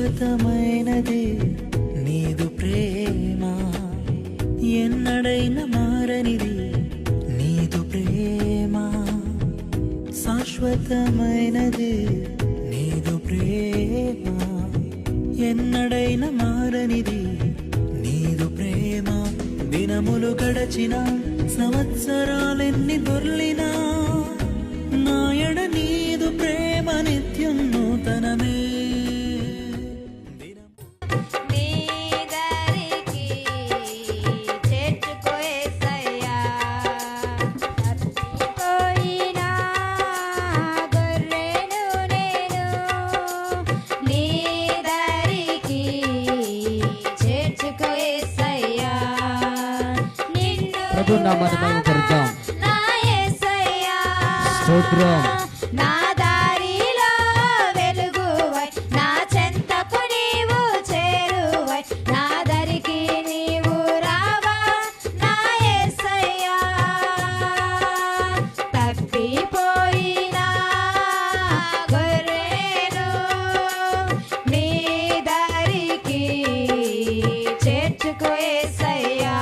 శాశ్వతమైనది నీదు ప్రేమ, ఎన్నడైనా మారనిది నీదు ప్రేమ. శాశ్వతమైనది నీదు ప్రేమ, ఎన్నడైనా మారనిది నీదు ప్రేమ. దినములు గడచిన సంవత్సరాలెన్ని దొర్లినా నాయడ నీదు ప్రేమ నిత్యం నూతనమే. ప్రభు నామమున మహిమపరుద్దాం. స్తోత్రం. నా దారిలో వెలుగువై, నా చెంతకు నీవు చేరువై, నా దరికి నీవు రావా నా యేసయ్యా. తప్పిపోయినా గొర్రెను నీ దరికి చేర్చుకో యేసయ్యా.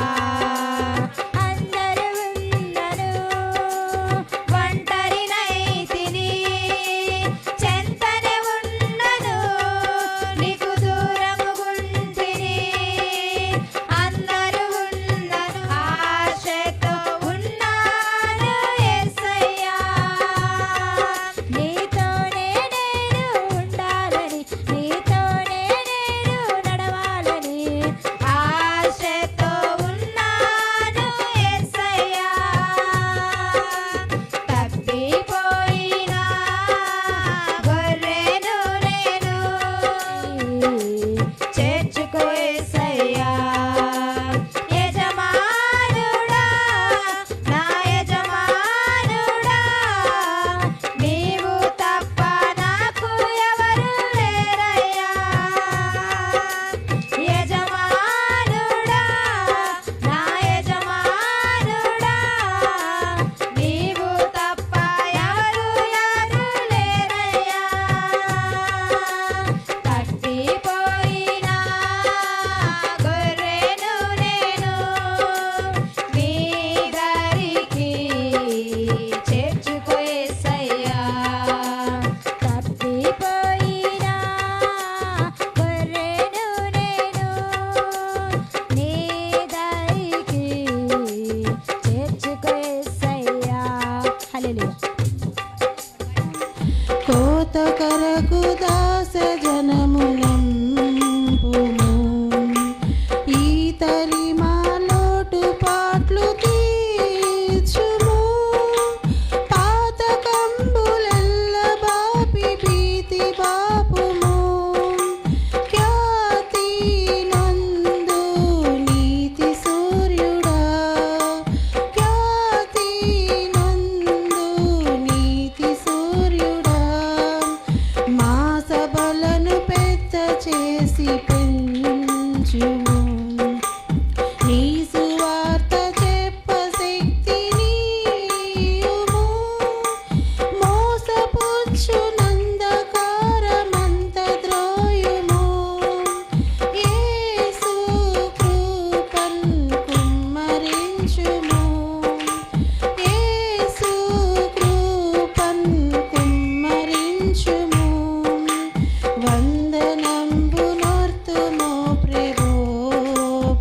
కోతకరకు దాస జనములంపుము, ఈతరి మా లోటు పాట్లు తీర్చుము. పాత కంబులెల్ల బాపి భీతి బాపుము, ఖ్యాతి నందు నీతి సూర్యుడా, ఖ్యాతి నందు నీతి సూర్యుడా. మా సభలను పెద్ద చేసి పెంచుము, నీ సువార్త చెప్ప శక్తి నీయుము. మోసపుచ్చు నందకారమంత ద్రోయుము, యేసు కృపన్ కుమ్మరించుము, యేసు కృపన్ కుమ్మరించుము. వందనంబు నోర్తుమో ప్రభో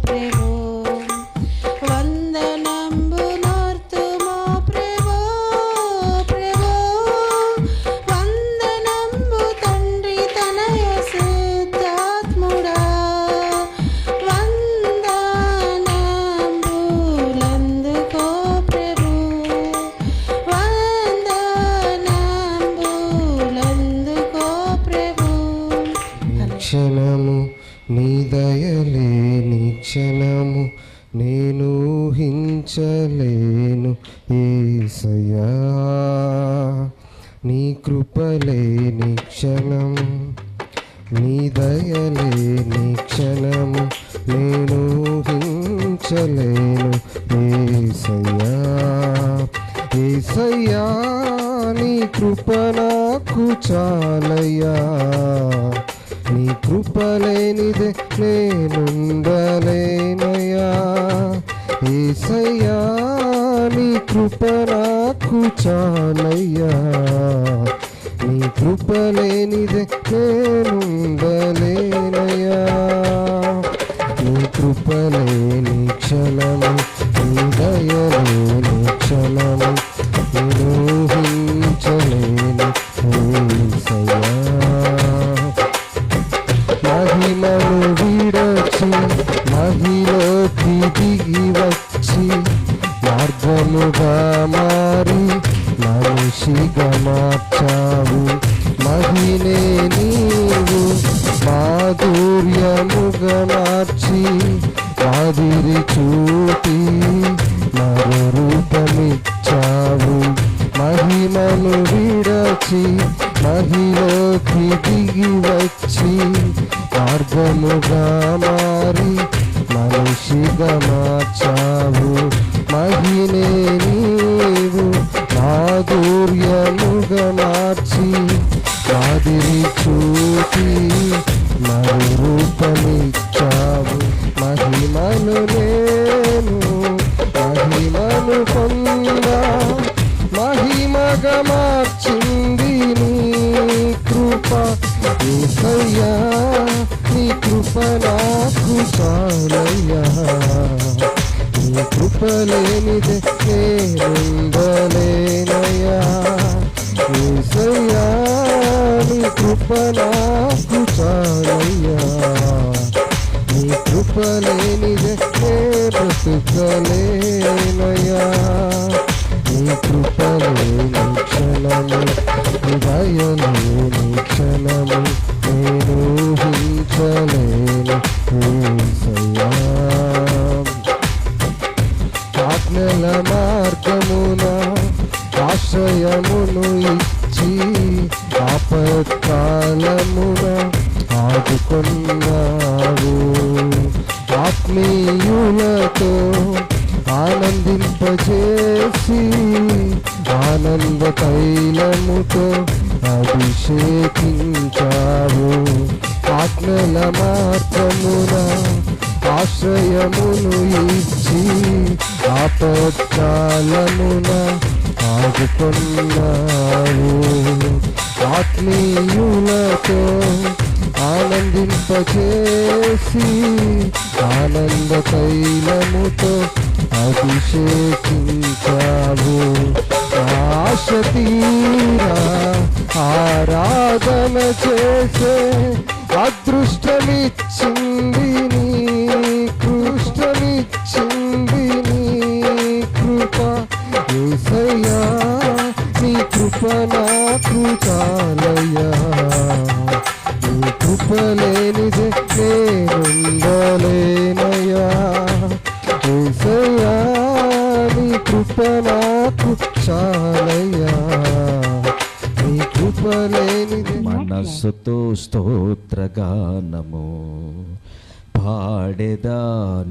ప్రభో, వందనంబు నోర్తుమో ప్రభో ప్రభో. వందనంబు తండ్రి తనయ శుద్ధాత్ముడా, వందనంబులందుకో ప్రభు, వందనంబులందుకో ప్రభు. క్షణము నీ దయలేని క్షణము నేను ఊహించలేను యేసయ్యా. నీ కృపలేని క్షణము, నీ దయలేని క్షణము నేను ఊహించలేను యేసయ్యా. యేసయ్యా నీ కృప నాకు చాలయ్యా, నీ కృప లేనిదే నేనుండలేనయ్యా యేసయ్యా నీ కృప నాకు చాలయ్యా నీ కృప లేనిదే నేనుండలేనయ్యా నీ కృప లేని క్షణము నీ దయలేని క్షణము నేను ఊహించలేను యేసయ్యా మహిమను విడచి మహిలోకి దిగి వచ్చి మార్గముగా మారి మనిషిగా మార్చావు మహినే నీవు మాధుర్యముగా మార్చి మాదిరి చూపి మరో రూపమిచ్చావు మహిమను విడచి మహిలోకి దిగి వచ్చి మార్గముగా మారి మనిషిగా మార్చావు మహినే నీవు మాధుర్యముగా మార్చి మాదిరి చూపి మరో రూపమిచ్చావు మహిమను నేను మహిమను పొందా మహిమగా మార్చింది నీ కృప యేసయ్యా నీ కృప నాకు చాలయ్యా నీ కృప లేనిదే నేనుండలేనయ్యా యేసయ్యా నీ కృప నాకు చాలయ్యా నీ కృప లేనిదే నే బ్రతుకలేనయ్యా నీ కృప లేని క్షణము నీ దయలేని క్షణము నేను ఊహించలేను యేసయ్యా ఆజ్ఞల మార్గమున ఆశ్రయమును ఇచ్చి ఆపత్కాలమున ఆదుకున్నావు ఆత్మీయులతో ఆనందింపజేసి ఆనంద తైలముతో అభిషేకించావు ఆజ్ఞల మార్గమున ఆశ్రయమును ఇచ్చి ఆపత్కాలమున ఆదుకున్నావు ఆత్మీయులతో ఆనందింపజేసి ఆనంద తైలముతో అభిషేకించావు ఆశ తీరా ఆరాధన చేసే అదృష్టమిచ్చింది నీ కృష్టమిచ్చింది నీ కృప యేసయ్యా నీ కృప నాకు చాలయ్యా నీ కృప లేనిదే నేనుండలేనయ్యా యేసయ్యా నీ కృప నాకు చాలయ్యా నీ కృప లేనిదే మనస్సుతో స్తోత్రగానము పాడెదా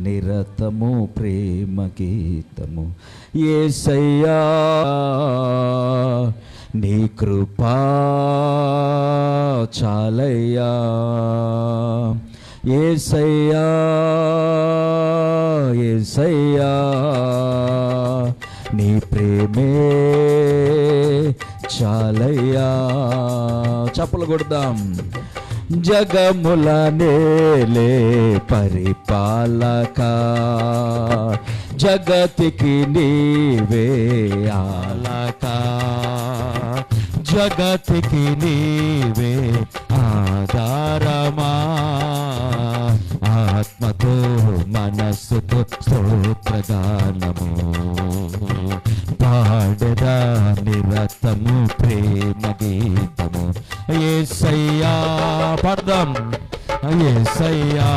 నిరతము ప్రేమ గీతము యేసయ్యా నీ కృపా చాలయ్యా యేసయ్యా యేసయ్యా నీ ప్రేమే చాలయ్యా చప్పలు కొడదాం జగముల నేలే పరిపాలక జగతికి నీవే ఆలక జగతికి నీవే ఆధారమా ఆత్మతో మనస్సుతో స్తోత్రగానము పాడదా నిరతము ప్రేమ గీతము యేసయ్యా పాడదాం యేసయ్యా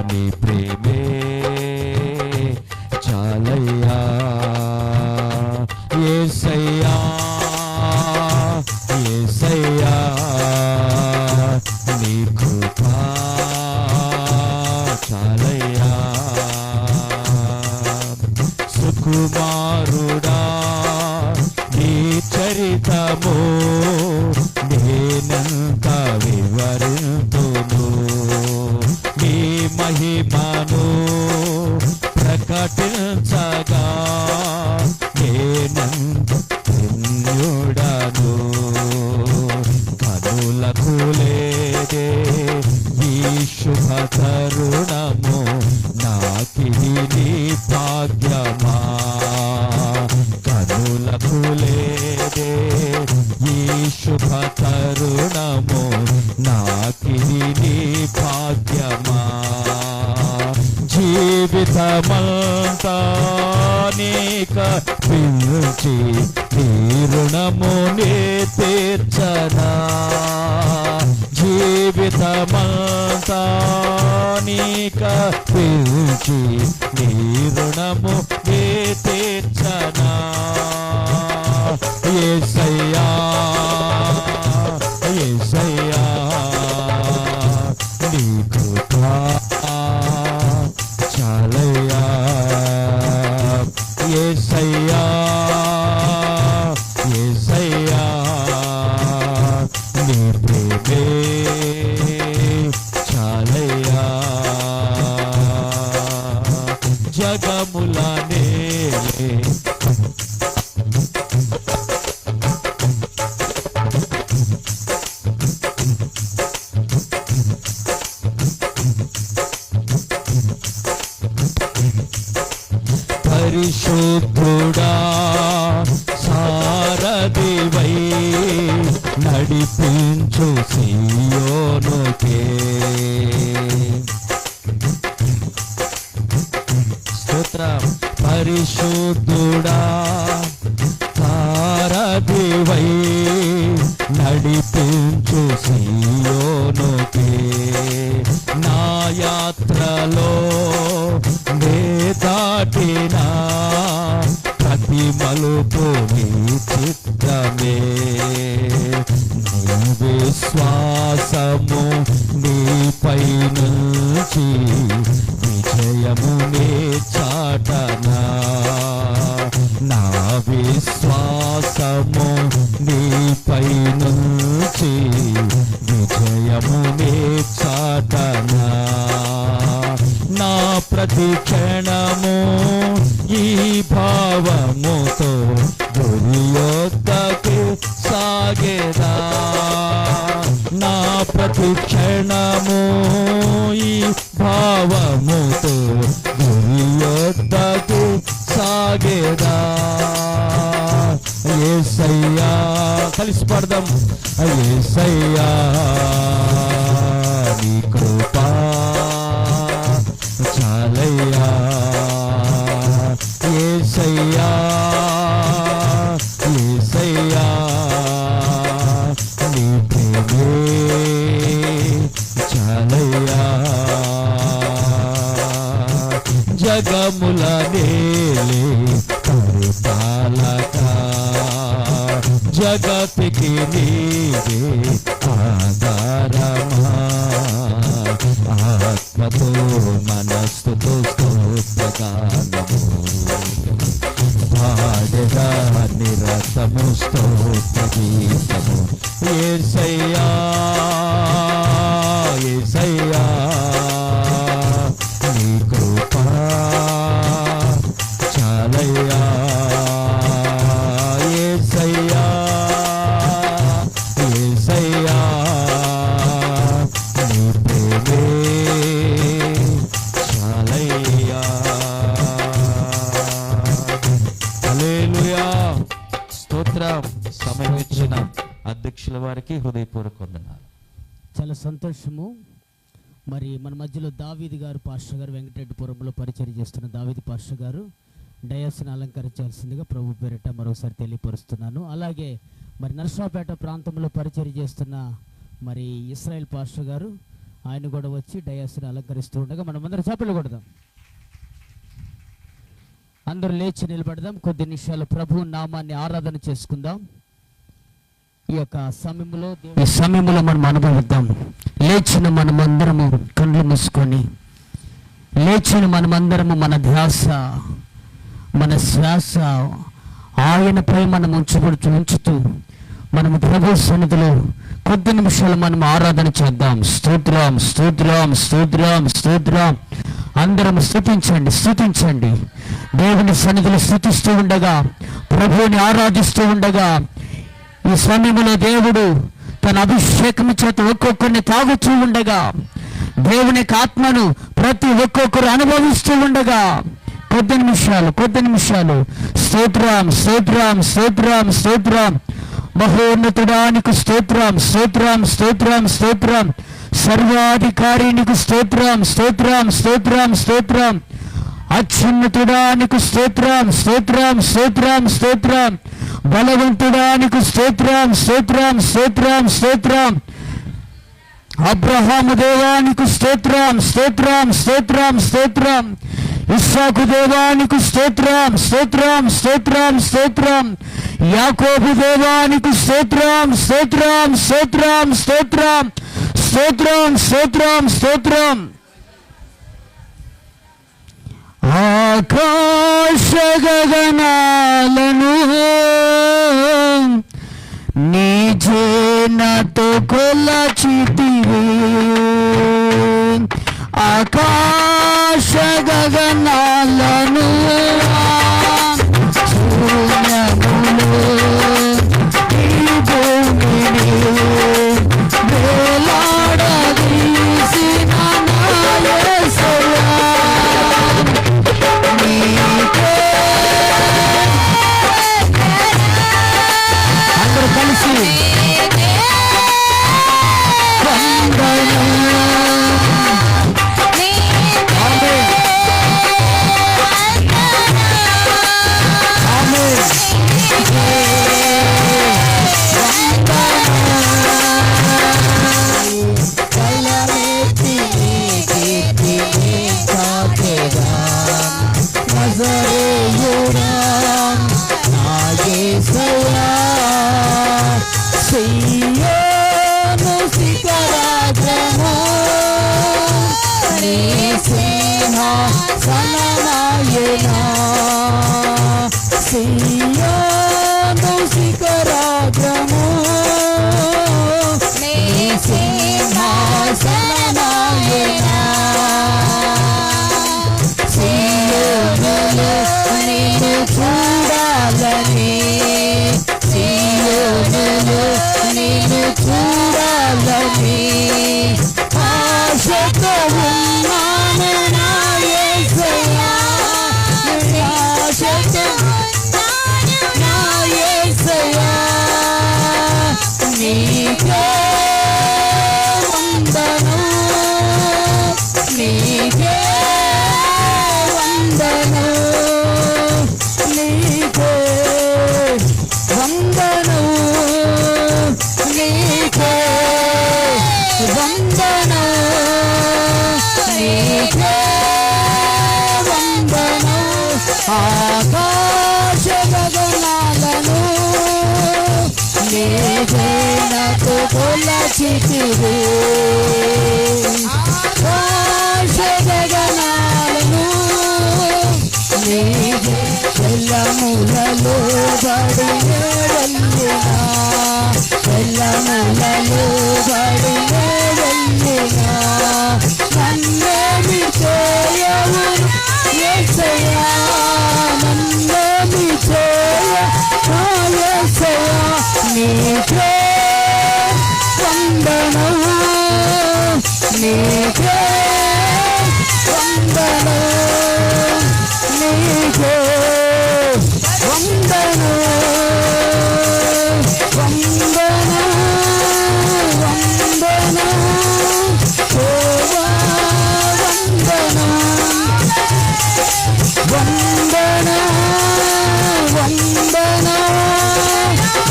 నీ ప్రేమే చాలయ్యా యేసయ్యా యేసయ్యా నీ కృపా చాలయ్యా సుకుమారుడా నీ చరితము నేనంత నీక పిలిచి నీ రుణమునే తీర్చనా జీవితమంతా నీక పిలిచి నీ రుణమునే తీర్చనా యేసయ్యా యేసయ్యా నీ కృపా చాలయ్యా యేసయ్యా యేసయ్యా నీ ప్రేమే చాలయ్యా జగములనే పరిశుద్ధుడా సారథివై నడిపించు సీయోనుకే స్తోత్రం పరిశుద్ధుడా సారథివై నడిపించు సీయోనుకే నా యాత్రలో నే దాటినా ప్రతి మలుపు నీ చిత్తమే నీ విశ్వాసము నీపై నుంచి విజయము నే చాటనా నా విశ్వాసము నీపై నుంచి విజయము నే చాటనా నా ప్రతి క్షణము ఈ భావముతో గురి యొద్దకు సాగేదా నా ప్రతి క్షణము ఈ భావముతో గురి యొద్దకు సాగేదా యేసయ్యా కలిసి పడదాం యేసయ్యా నీ కృపా చాలయ్యా యేసయ్యా యేసయ్యా నీ ప్రేమే చాలయ్యా జగముల నేలే పరిపాలక జగతికి నీవే ఆధారమా ఆత్మతో మనస్సుతో స్తోత్రగానము పాడగా నిరతము స్తోత్ర గీతము యేసయ్యా యేసయ్యా నీ కృపా చాలయ్యా యేసయ్యా యేసయ్యా నీ ప్రేమే చాలయ్యా హల్లెలూయా స్తోత్రం సమయం ఇచ్చిన అధ్యక్షుల వారికి హృదయపూర్వక వందనాలు. చాలా సంతోషము. మరి మన మధ్యలో దావీదు గారు పాస్టర్ గారు వెంకటరెడ్డిపురంలో పరిచయం చేస్తున్న దావీదు పాస్టర్ గారు డయాస్ను అలంకరించాల్సిందిగా ప్రభు పేరిట మరోసారి తెలియపరుస్తున్నాను. అలాగే మరి నర్సాపేట ప్రాంతంలో పరిచయం చేస్తున్న మరి ఇస్రాయేల్ పాస్టర్ గారు ఆయన కూడా వచ్చి డయాస్ను అలంకరిస్తూ ఉండగా మనం అందరం చప్పట్లు కొడదాం. అందరూ లేచి నిలబడదాం. కొద్ది నిమిషాలు ప్రభు నామాన్ని ఆరాధన చేసుకుందాం. ఈ యొక్క సమయంలో మనం అనుభవిద్దాం. లేచిన మనమందరము కళ్ళు మూసుకొని లేచిన మనమందరము మన ధ్యాస మన శ్వాస ఆయనపై మనం ఉంచుతూ మనము ప్రభు సన్నిధిలో కొద్ది నిమిషాలు మనం ఆరాధన చేద్దాం. స్తోత్రం స్తోత్రం స్తోత్రం స్తోత్రం. అందరం స్తుతించండి. దేవుని సన్నిధిలో స్తుతిస్తూ ఉండగా ప్రభువుని ఆరాధిస్తూ ఉండగా ఈ సమయంలో దేవుడు తన అభిషేకం చేత ఒక్కొక్కరిని తాగుతూ ఉండగా దేవుని ఆత్మను ప్రతి ఒక్కొక్కరు అనుభవిస్తూ ఉండగా కొద్ది నిమిషాలు స్తోత్రం స్తోత్రం స్తోత్రం స్తోత్రం. మహోన్నతుడానికి స్తోత్రం స్తోత్రం స్తోత్రం స్తోత్రం. సర్వాధికారి నీకు స్తోత్రం స్తోత్రం స్తోత్రం స్తోత్రం. అత్యున్నతుడా నీకు స్తోత్రం, స్తోత్రం, స్తోత్రం, స్తోత్రం. బలవంతుడా నీకు స్తోత్రం, స్తోత్రం, స్తోత్రం, స్తోత్రం. అబ్రహాము దేవానికి స్తోత్రం, స్తోత్రం, స్తోత్రం, స్తోత్రం. ఇస్సాకు దేవానికి స్తోత్రం, స్తోత్రం, స్తోత్రం, స్తోత్రం. యాకోబు దేవానికి స్తోత్రం, స్తోత్రం, స్తోత్రం, స్తోత్రం, స్తోత్రం, స్తోత్రం, స్తోత్రం. ఆకాశ గగనాలను నీ జేనతో కొలచితివి. ఆకాశ గగనాలను శూన్యములో ఈ భూమిని వేలాడదీసిన నా యేసయ్యా, నీకే అందరూ కలిసి వందనం. ఆమేన్, ఆమేన్. కలమెత్తి నీ కీర్తిని చాటెదా, నజరేయుడా నా యేసయ్యా. సియోను శిఖరాగ్రము నీ సింహాసనమాయెనా. సియోను శిఖరాగ్రము నీ సింహాసనమాయెనా. సియోనులో నిన్ను చూడాలని, సియోనులో నిన్ను చూడాలని ఆశతో ఉన్నాను నా యేసయ్యా. ఆశతో ఉన్నాను నా యేసయ్యా. నీకే వందనం, నీకే వందనం, నీకే వందనం, నీకే వందనం, నీకే వందనం. ఆకాశ గగనాలను నీ జేనతో కొలచితివి. ఆకాశ గగనాలను నీ జలములలో బడి వెళ్ళినా, జలములలో బడి వెళ్ళినా నన్నేమి చేయవును యేసయ్యా, నన్నేమి చేయ నా యేసయ్యా. నీకే వందనం, నీకే వందనం, నీకే వందనం, వందనం, వందనం. దేవా వందనం, వందనం, వందనం.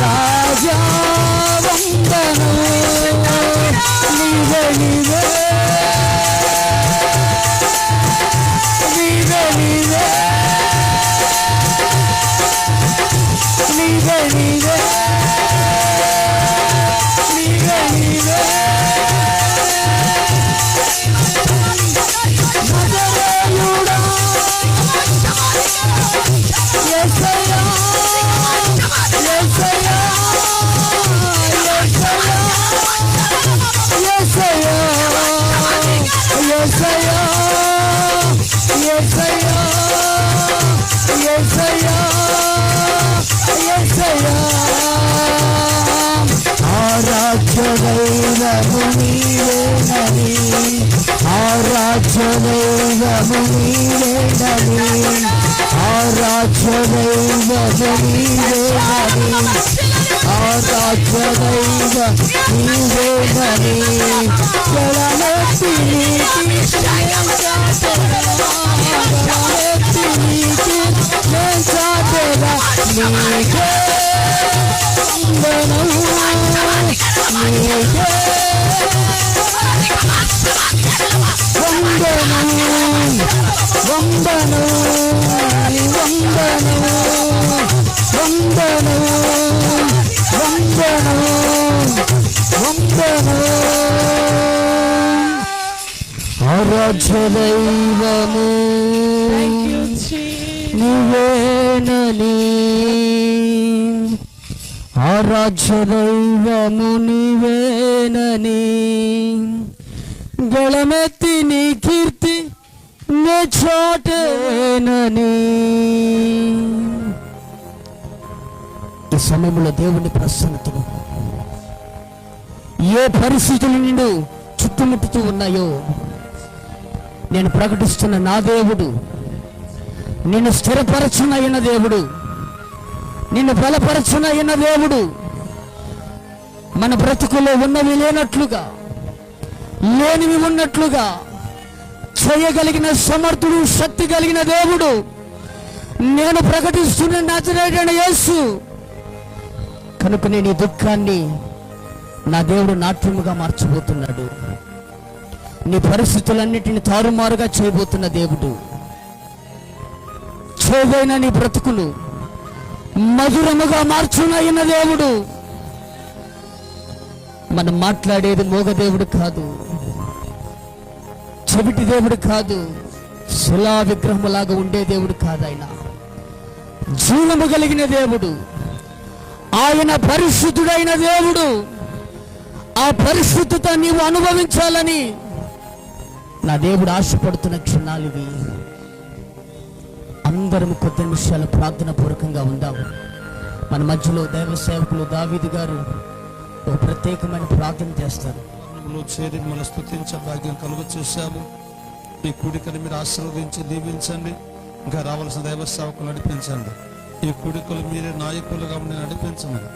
రాజా వందనం, నీవే నీవే, నీవే నీవే, నీవే నీవే, నీవే నీవే. నజరేయుడా యేసయ్యా, యేసయ్యా, యేసయ్యా, యేసయ్యా, యేసయ్యా, యేసయ్యా, యేసయ్యా. ఆరాధ్యదైవము నీవేనని, ఆరాధ్యదైవము నీవేనని, ఆరాధ్యదైవము నీవేనని ఆరాధ్య దైవ నీవేనని గలమెత్తి నీకి గలమెత్తి నీకి నేను చాటెదా నీకే వందనం నీకే వందనం వందనం వందనం వందనం వందనం ఆరాధ్య దైవము నీవేనని ఆరాధ్య దైవము నీవేనని గళమెత్తి నీ కీర్తి నే చాటేనని. ఈ సమయంలో దేవుని ప్రసన్నతను ఏ పరిస్థితులు నిన్ను చుట్టుముట్టుతూ ఉన్నాయో నేను ప్రకటిస్తున్న నా దేవుడు, నిన్ను స్థిరపరచునైన దేవుడు, నిన్ను బలపరచునైన దేవుడు, మన బ్రతుకులో ఉన్నవి లేనట్లుగా లేనివి ఉన్నట్లుగా చేయగలిగిన సమర్థుడు, శక్తి కలిగిన దేవుడు నేను ప్రకటిస్తున్న నజరేయుడైన యేసు. కనుక నేను ఈ దుఃఖాన్ని నా దేవుడు నాట్యముగా మార్చబోతున్నాడు. నీ పరిస్థితులన్నిటిని తారుమారుగా చేయబోతున్న దేవుడు. చేదైన నీ బ్రతుకును మధురముగా మార్చునైన దేవుడు. మనం మాట్లాడేది మోగ దేవుడు కాదు, చెవిటి దేవుడు కాదు, శిలా విగ్రహములాగా ఉండే దేవుడు కాదు. ఆయన జీవము కలిగిన దేవుడు, ఆయన పరిశుద్ధుడైన దేవుడు. ఆ పరిశుద్ధత నీవు అనుభవించాలని నా దేవుడు ఆశపడుతున్న క్షణాలు ఇవి. అందరం కొద్ది నిమిషాలు ప్రార్థన పూర్వకంగా ఉందాము. మన మధ్యలో దైవ సేవకులు దావీదు గారు ఒక ప్రత్యేకమైన ప్రార్థన చేస్తారు. చేరి మన స్తుతించే భాగ్యం కలుగ చేశాము. ఈ కూడికను మీరు ఆశీర్వదించి దీవించండి. ఇంకా రావాల్సిన దైవ సేవకులు నడిపించండి. ఈ కూడికలు మీరే నాయకులుగా ఉండి నడిపించమని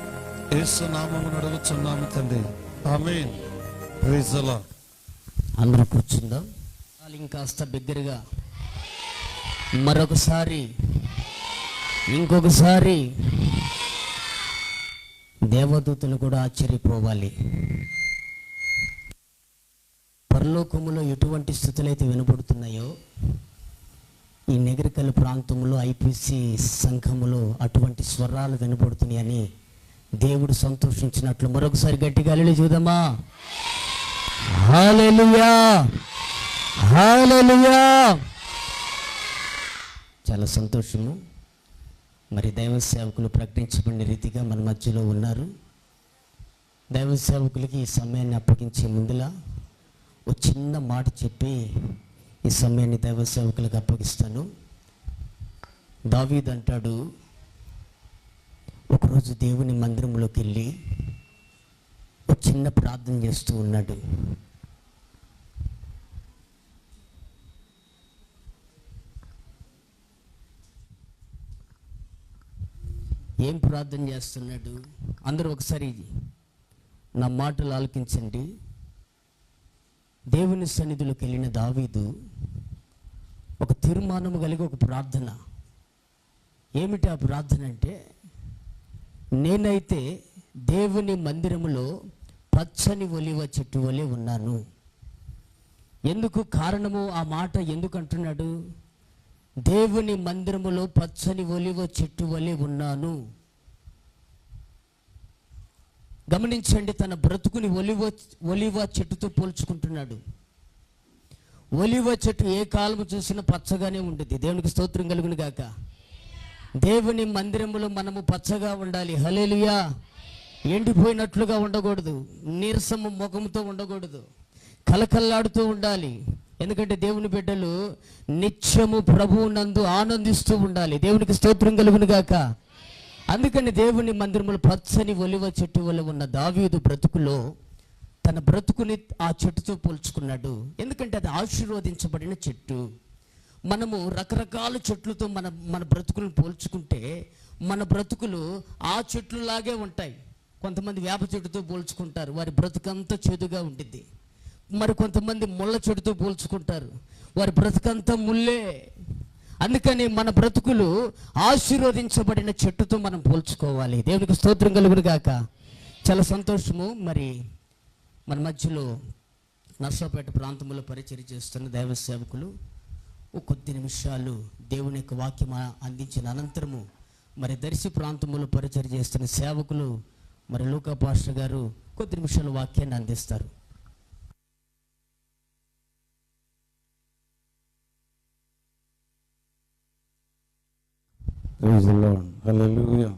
యేసు నామమున అడుగుచున్నాము తండ్రి. ఆమేన్. Praise the lord. అందరూ కూర్చుందాం. ఇంకాస్త బిగ్గరగా మరొకసారి ఇంకొకసారి దేవదూతలు కూడా ఆశ్చర్యపోవాలి. పరలోకములో ఎటువంటి స్థితులైతే వినబడుతున్నాయో ఈ నగరికల్ ప్రాంతంలో ఐపీసీ సంఘములో అటువంటి స్వరాలు వినబడుతున్నాయని దేవుడు సంతోషించినట్లు మరొకసారి గట్టిగా హల్లెలూయా చూద్దామా. హల్లెలూయా, హల్లెలూయా. చాలా సంతోషము. మరి దైవ సేవకులు ప్రకటించబడిన రీతిగా మన మధ్యలో ఉన్నారు. దైవ సేవకులకి ఈ సమయాన్ని అప్పగించే ముందులా ఒక చిన్న మాట చెప్పి ఈ సమయాన్ని దైవ సేవకులకు అప్పగిస్తాను. దావీదు అంటాడు, ఒకరోజు దేవుని మందిరంలోకి వెళ్ళి ఒక చిన్న ప్రార్థన చేస్తూ ఉన్నాడు. ఏం ప్రార్థన చేస్తున్నాడు? అందరూ ఒకసారి నా మాటలు ఆలకించండి. దేవుని సన్నిధిలోకి వెళ్ళిన దావీదు ఒక తీర్మానం కలిగి ఒక ప్రార్థన. ఏమిటి ఆ ప్రార్థన అంటే, నేనైతే దేవుని మందిరములో పచ్చని ఒలివ చెట్టు వలె ఉన్నాను. ఎందుకు కారణము? ఆ మాట ఎందుకు అంటున్నాడు? దేవుని మందిరములో పచ్చని ఒలివ చెట్టు వలె ఉన్నాను. గమనించండి, తన బ్రతుకుని ఒలివ చెట్టుతో పోల్చుకుంటున్నాడు. ఒలివ చెట్టు ఏ కాలము చూసినా పచ్చగానే ఉంటుంది. దేవునికి స్తోత్రం కలుగును గాక. దేవుని మందిరములో మనము పచ్చగా ఉండాలి. హల్లెలూయా. ఎండిపోయినట్లుగా ఉండకూడదు, నీరసము ముఖంతో ఉండకూడదు, కలకల్లాడుతూ ఉండాలి. ఎందుకంటే దేవుని బిడ్డలు నిత్యము ప్రభువు నందు ఆనందిస్తూ ఉండాలి. దేవునికి స్తోత్రం కలుగును గాక. అందుకని దేవుని మందిరములో పచ్చని ఒలివ చెట్టు వల్ల ఉన్న దావీదు బ్రతుకులో తన బ్రతుకుని ఆ చెట్టుతో పోల్చుకున్నాడు. ఎందుకంటే అది ఆశీర్వదించబడిన చెట్టు. మనము రకరకాల చెట్లతో మన బ్రతుకులను పోల్చుకుంటే మన బ్రతుకులు ఆ చెట్లులాగే ఉంటాయి. కొంతమంది వేప చెట్టుతో పోల్చుకుంటారు, వారి బ్రతుకంతా చేదుగా ఉంటుంది. మరి కొంతమంది ముళ్ళ చెట్టుతో పోల్చుకుంటారు, వారి బ్రతుకంతా ముల్లే. అందుకని మన బ్రతుకులు ఆశీర్వదించబడిన చెట్టుతో మనం పోల్చుకోవాలి. దేవునికి స్తోత్రం కలుగును గాక. చాలా సంతోషము. మరి మన మధ్యలో నర్సాపేట ప్రాంతంలో పరిచర్య చేస్తున్న దైవ సేవకులు కొద్ది నిమిషాలు దేవుని యొక్క వాక్యం అందించిన అనంతరము మరి దర్శి ప్రాంతంలో పరిచర్య చేస్తున్న సేవకులు మరి లూకా పాస్టర్ గారు కొద్ది నిమిషాల వాక్యాన్ని అందిస్తారు. హల్లెలూయా.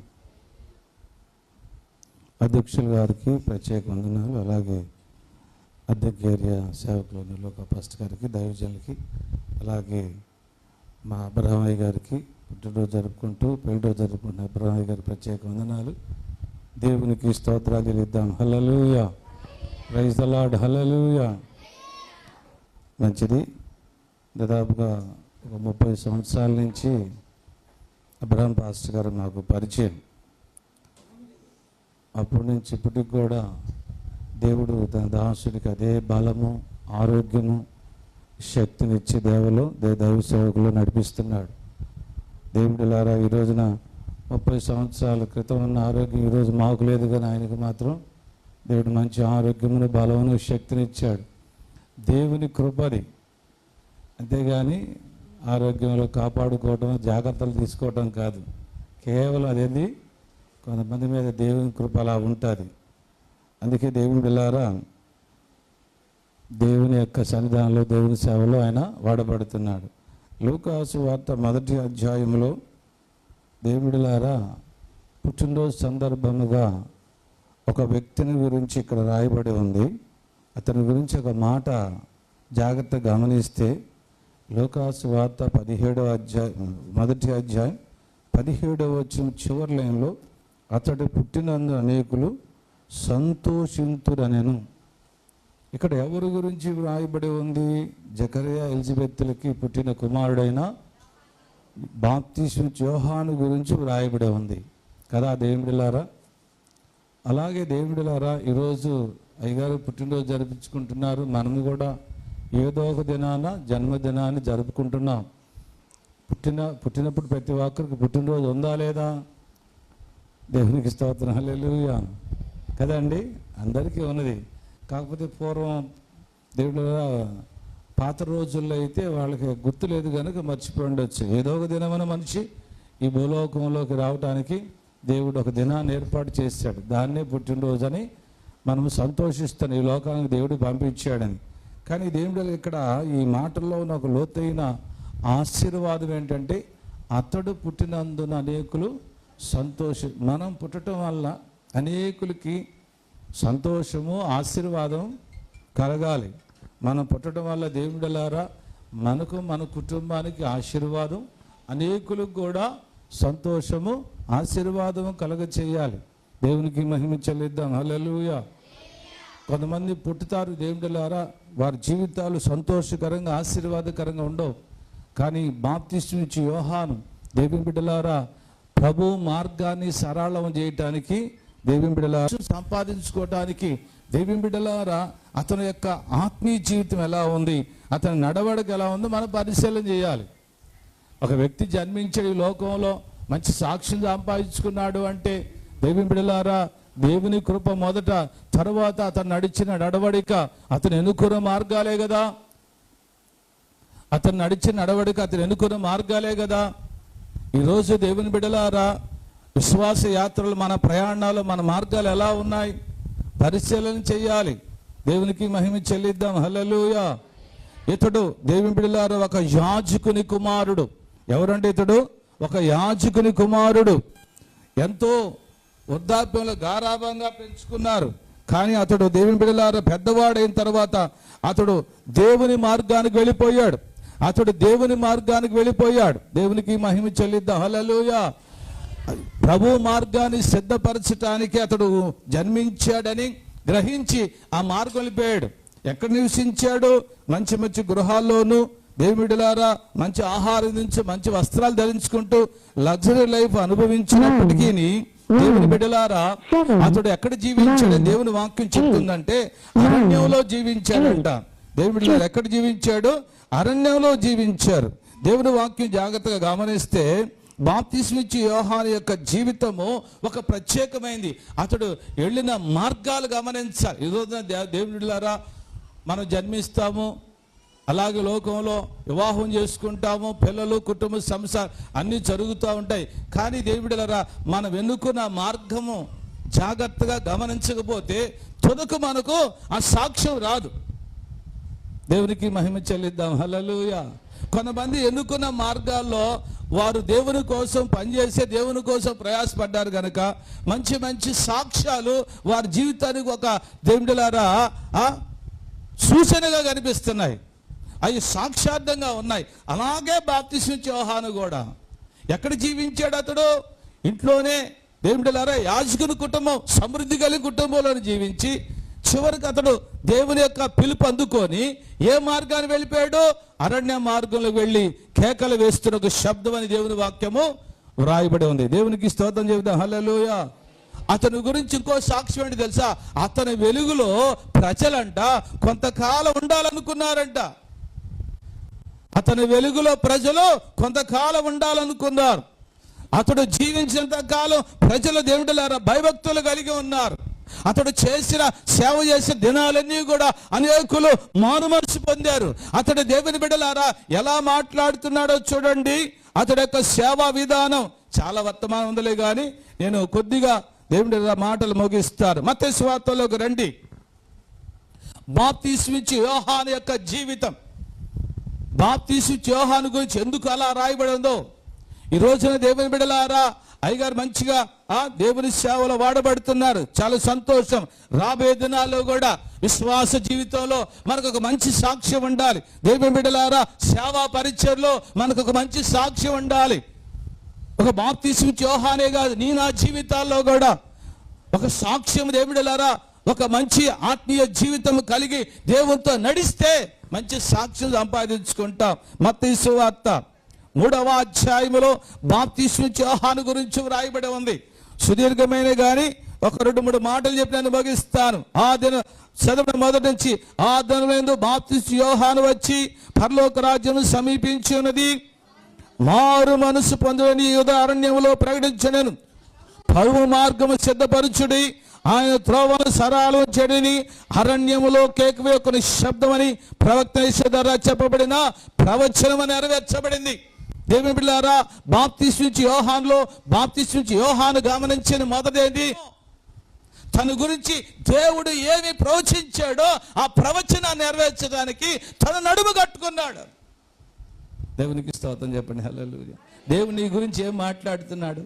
అధ్యక్షుల గారికి ప్రత్యేక వందనాలు. అలాగే అధ్యక్ష ఏరియా సేవకులు లోక పాస్టర్ గారికి, దైవజనులకి, అలాగే మా అబ్రహమయ్య గారికి పుట్టినరోజు జరుపుకుంటూ పెళ్లిరోజు జరుపుకుంటున్న అబ్రహమయ్య గారికి ప్రత్యేక వందనాలు. దేవునికి స్తోత్రాలు చెల్లిద్దాం. Hallelujah. Praise the lord. Hallelujah. మంచిది. దాదాపుగా ఒక 30 సంవత్సరాల నుంచి అబ్రహం పాస్టర్ గారు నాకు పరిచయం. అప్పటి నుంచి ఇప్పటికి కూడా దేవుడు తన దాసుడికి అదే బలము, ఆరోగ్యము, శక్తినిచ్చి దైవ సేవకులు నడిపిస్తున్నాడు. దేవుడిలారా ఈ రోజున 30 సంవత్సరాల క్రితం ఉన్న ఆరోగ్యం ఈరోజు మాకు లేదు, కానీ ఆయనకు మాత్రం దేవుడు మంచి ఆరోగ్యమును, బలమును, శక్తినిచ్చాడు. దేవుని కృపది. అంతేగాని ఆరోగ్యంలో కాపాడుకోవటం, జాగ్రత్తలు తీసుకోవటం కాదు. కేవలం అదేంది కొంతమంది మీద దేవుని కృప అలా ఉంటుంది. అందుకే దేవుని బిళ్ళారా దేవుని యొక్క సన్నిధానంలో, దేవుని సేవలో ఆయన వాడబడుతున్నాడు. లూకాసు వార్త 1వ అధ్యాయంలో దేవుడిలారా పుట్టినరోజు సందర్భముగా ఒక వ్యక్తిని గురించి ఇక్కడ రాయబడి ఉంది. అతని గురించి ఒక మాట జాగ్రత్తగా గమనిస్తే లూకాసు వార్త 17వ అధ్యాయం 1వ అధ్యాయం 17వ వచనం చివరి లైన్లో అతడు పుట్టినందు అనేకులు సంతోషింతురనెను. ఇక్కడ ఎవరి గురించి వ్రాయబడి ఉంది? జకరియా ఎలిజబెత్తులకి పుట్టిన కుమారుడైన బాప్తిస్మ యోహాను గురించి వ్రాయబడి ఉంది కదా దేవుడిలారా. అలాగే దేవుడిలారా ఈరోజు అయ్యగారు పుట్టినరోజు జరిపించుకుంటున్నారు. మనము కూడా ఏదో ఒక దినాన జన్మదినాన్ని జరుపుకుంటున్నాం. పుట్టినప్పుడు ప్రతి ఒక్కరికి పుట్టినరోజు ఉందా లేదా? దేవునికి స్తోత్రం. హల్లెలూయా కదండి, అందరికీ ఉన్నది. కాకపోతే పూర్వం దేవుడు పాత రోజుల్లో అయితే వాళ్ళకి గుర్తు లేదు కనుక మర్చిపోయి ఉండొచ్చు. ఏదో ఒక దినమైన మనిషి ఈ భూలోకంలోకి రావడానికి దేవుడు ఒక దినాన్ని ఏర్పాటు చేశాడు. దాన్నే పుట్టినరోజు అని మనము సంతోషిస్తాను, ఈ లోకానికి దేవుడు పంపించాడని. కానీ దేవుడు ఇక్కడ ఈ మాటల్లో ఉన్న ఒక లోతైన ఆశీర్వాదం ఏంటంటే అతడు పుట్టినందున అనేకులు మనం పుట్టడం వల్ల అనేకులకి సంతోషము, ఆశీర్వాదం కలగాలి. మనం పుట్టడం వల్ల దేవుడిలారా మనకు, మన కుటుంబానికి ఆశీర్వాదం, అనేకులకు కూడా సంతోషము, ఆశీర్వాదము కలగ చేయాలి. దేవునికి మహిమ చెల్లిద్దాం. హల్లెలూయా. కొంతమంది పుట్టుతారు దేవుడిలారా, వారి జీవితాలు సంతోషకరంగా, ఆశీర్వాదకరంగా ఉండవు. కానీ బాప్తిస్మ ఇచ్చి యోహాను దేవుని బిడ్డలారా ప్రభు మార్గాన్ని సరళం చేయటానికి, దేవుని బిడ్డలారా సంపాదించుకోవటానికి, దేవుని బిడ్డలారా అతని యొక్క ఆత్మీయ జీవితం ఎలా ఉంది, అతని నడవడిక ఎలా ఉందో మనం పరిశీలన చేయాలి. ఒక వ్యక్తి జన్మించే ఈ లోకంలో మంచి సాక్ష్యం సంపాదించుకున్నాడు అంటే దేవుని బిడ్డలారా దేవుని కృప మొదట, తర్వాత అతను నడిచిన నడవడిక, అతను ఎన్నుకున్న మార్గాలే కదా. అతను నడిచిన నడవడిక, అతను ఎన్నుకున్న మార్గాలే కదా. ఈరోజు దేవుని బిడ్డలారా విశ్వాస యాత్రలు, మన ప్రయాణాలు, మన మార్గాలు ఎలా ఉన్నాయి పరిశీలన చేయాలి. దేవునికి మహిమ చెల్లిద్దాం. హల్లెలూయా. ఇతడు దేవుని బిడ్డలారా ఒక యాజకుని కుమారుడు. ఎవరంటే ఇతడు ఒక యాజకుని కుమారుడు. ఎంతో వృద్ధాప్యంలో గారాభంగా పెంచుకున్నారు. కానీ అతడు దేవుని బిడ్డలారా పెద్దవాడైన తర్వాత అతడు దేవుని మార్గానికి వెళ్ళిపోయాడు. దేవునికి మహిమ చెల్లిద్దాం. హల్లెలూయా. ప్రభు మార్గాన్ని సిద్ధపరచటానికి అతడు జన్మించాడని గ్రహించి ఆ మార్గం వెళ్ళిపోయాడు. ఎక్కడ నివసించాడు? మంచి మంచి గృహాల్లోనూ దేవుని బిడ్డలారా మంచి ఆహారం నుంచి మంచి వస్త్రాలు ధరించుకుంటూ లగ్జరీ లైఫ్ అనుభవించినప్పటికీ దేవుని బిడ్డలారా, అతడు ఎక్కడ జీవించాడని దేవుని వాక్యం చెప్తుందంటే అరణ్యంలో జీవించాడంట. దేవుని బిడ్డలారా, ఎక్కడ జీవించాడు? అరణ్యంలో జీవించారు. దేవుని వాక్యం జాగ్రత్తగా గమనిస్తే బాప్తిస్మిచ్చి యోహాను యొక్క జీవితము ఒక ప్రత్యేకమైంది. అతడు వెళ్ళిన మార్గాలు గమనించాలి. ఈరోజు దేవుని బిడ్డలారా, మనం జన్మిస్తాము, అలాగే లోకంలో వివాహం చేసుకుంటాము, పిల్లలు, కుటుంబ సంసారం అన్నీ జరుగుతూ ఉంటాయి. కానీ దేవుని బిడ్డలారా, మనం ఎన్నుకున్న మార్గము జాగ్రత్తగా గమనించకపోతే తుదకు మనకు ఆ సాక్ష్యం రాదు. దేవునికి మహిమ చెల్లిద్దాం. హల్లెలూయా. కొంతమంది ఎన్నుకున్న మార్గాల్లో వారు దేవుని కోసం పనిచేసే, దేవుని కోసం ప్రయాసపడ్డారు కనుక మంచి మంచి సాక్ష్యాలు వారి జీవితానికి ఒక దేవుడిలారా సూచనగా కనిపిస్తున్నాయి. అవి సాక్షార్థంగా ఉన్నాయి. అలాగే బాప్తిస్మిచ్చి యోహాను కూడా ఎక్కడ జీవించాడు? అతడు ఇంట్లోనే దేవుడిలారా యాజకుని కుటుంబం, సమృద్ధి కలిగి కుటుంబంలో జీవించి చివరికి అతడు దేవుని యొక్క పిలుపు అందుకొని ఏ మార్గాన్ని వెళ్ళిపోయాడు? అరణ్య మార్గంలో వెళ్ళి కేకలు వేస్తున్న ఒక శబ్దం అని దేవుని వాక్యము వ్రాయబడి ఉంది. దేవునికి స్తోత్రం చెబుతాం. హల్లెలూయా. అతని గురించి ఇంకో సాక్ష్యం ఏంటి తెలుసా? అతని వెలుగులో ప్రజలంట కొంతకాలం ఉండాలనుకున్నారంట. అతని వెలుగులో ప్రజలు కొంతకాలం ఉండాలనుకున్నారు. అతడు జీవించినంత కాలం ప్రజలు దేవుడిలారా భయభక్తులు కలిగి ఉన్నారు. అతడు చేసిన సేవ చేసిన దినాలన్నీ కూడా అనేకులు మారుమనసు పొందారు. అతడు దేవుని బిడ్డలారా ఎలా మాట్లాడుతున్నాడో చూడండి. అతడి యొక్క సేవా విధానం చాలా వర్తమానం ఉందలే కానీ నేను కొద్దిగా దేవుని మాటలు ముగిస్తాను. మత్తయి సువార్తలోకి రండి. బాప్తిస్మిచ్చి యోహాను యొక్క జీవితం, బాప్తిస్మిచ్చి యోహాను గురించి ఎందుకు అలా రాయబడి ఉందో ఈ రోజున దేవుని బిడ్డలారా అయ్యగారు మంచిగా దేవుని సేవలో వాడబడుతున్నారు. చాలా సంతోషం. రాబోయే దినాల్లో కూడా విశ్వాస జీవితంలో మనకు ఒక మంచి సాక్ష్యం ఉండాలి. దేవుని బిడ్డలారా, సేవా పరిచర్లో మనకు ఒక మంచి సాక్ష్యం ఉండాలి. ఒక బాప్తిస్మిచ్చి యోహానే కాదు, నా జీవితాల్లో కూడా ఒక సాక్ష్యం దేవుని బిడ్డలారా, ఒక మంచి ఆత్మీయ జీవితం కలిగి దేవునితో నడిస్తే మంచి సాక్ష్యం సంపాదించుకుంటాం. మత్తయి సువార్త 3వ అధ్యాయములో బాప్తిస్మిచ్చి యోహాను గురించి వ్రాయబడి ఉంది. సుదీర్ఘమైన కానీ ఒక 2-3 మాటలు చెప్పి నేను ముగిస్తాను. ఆ దిన చదవడం మొదటి నుంచి, ఆ దినములందు బాప్తిస్మిచ్చి యోహాను వచ్చి పరలోక రాజ్యం సమీపించి ఉన్నది, మారు మనసు పొందుడని యూదా అరణ్యములో ప్రకటించను, ప్రభువు మార్గము సిద్ధపరచుడి, ఆయన త్రోవను సరాలు చెడిని, అరణ్యములో కేకవేయొక శబ్దమని ప్రవక్త యెషయా ద్వారా చెప్పబడిన ప్రవచనము నెరవేర్చబడింది. దేవుని బిడ్డలారా, బాప్తిస్మిచ్చి యోహాను గమనించిన మొదటేంటి? తన గురించి దేవుడు ఏమి ప్రవచించాడో ఆ ప్రవచనాన్ని నెరవేర్చడానికి తన నడుము కట్టుకున్నాడు. దేవునికి స్తోత్రం చెప్పండి. హల్లెలూయా. దేవుడు నీ గురించి ఏం మాట్లాడుతున్నాడు?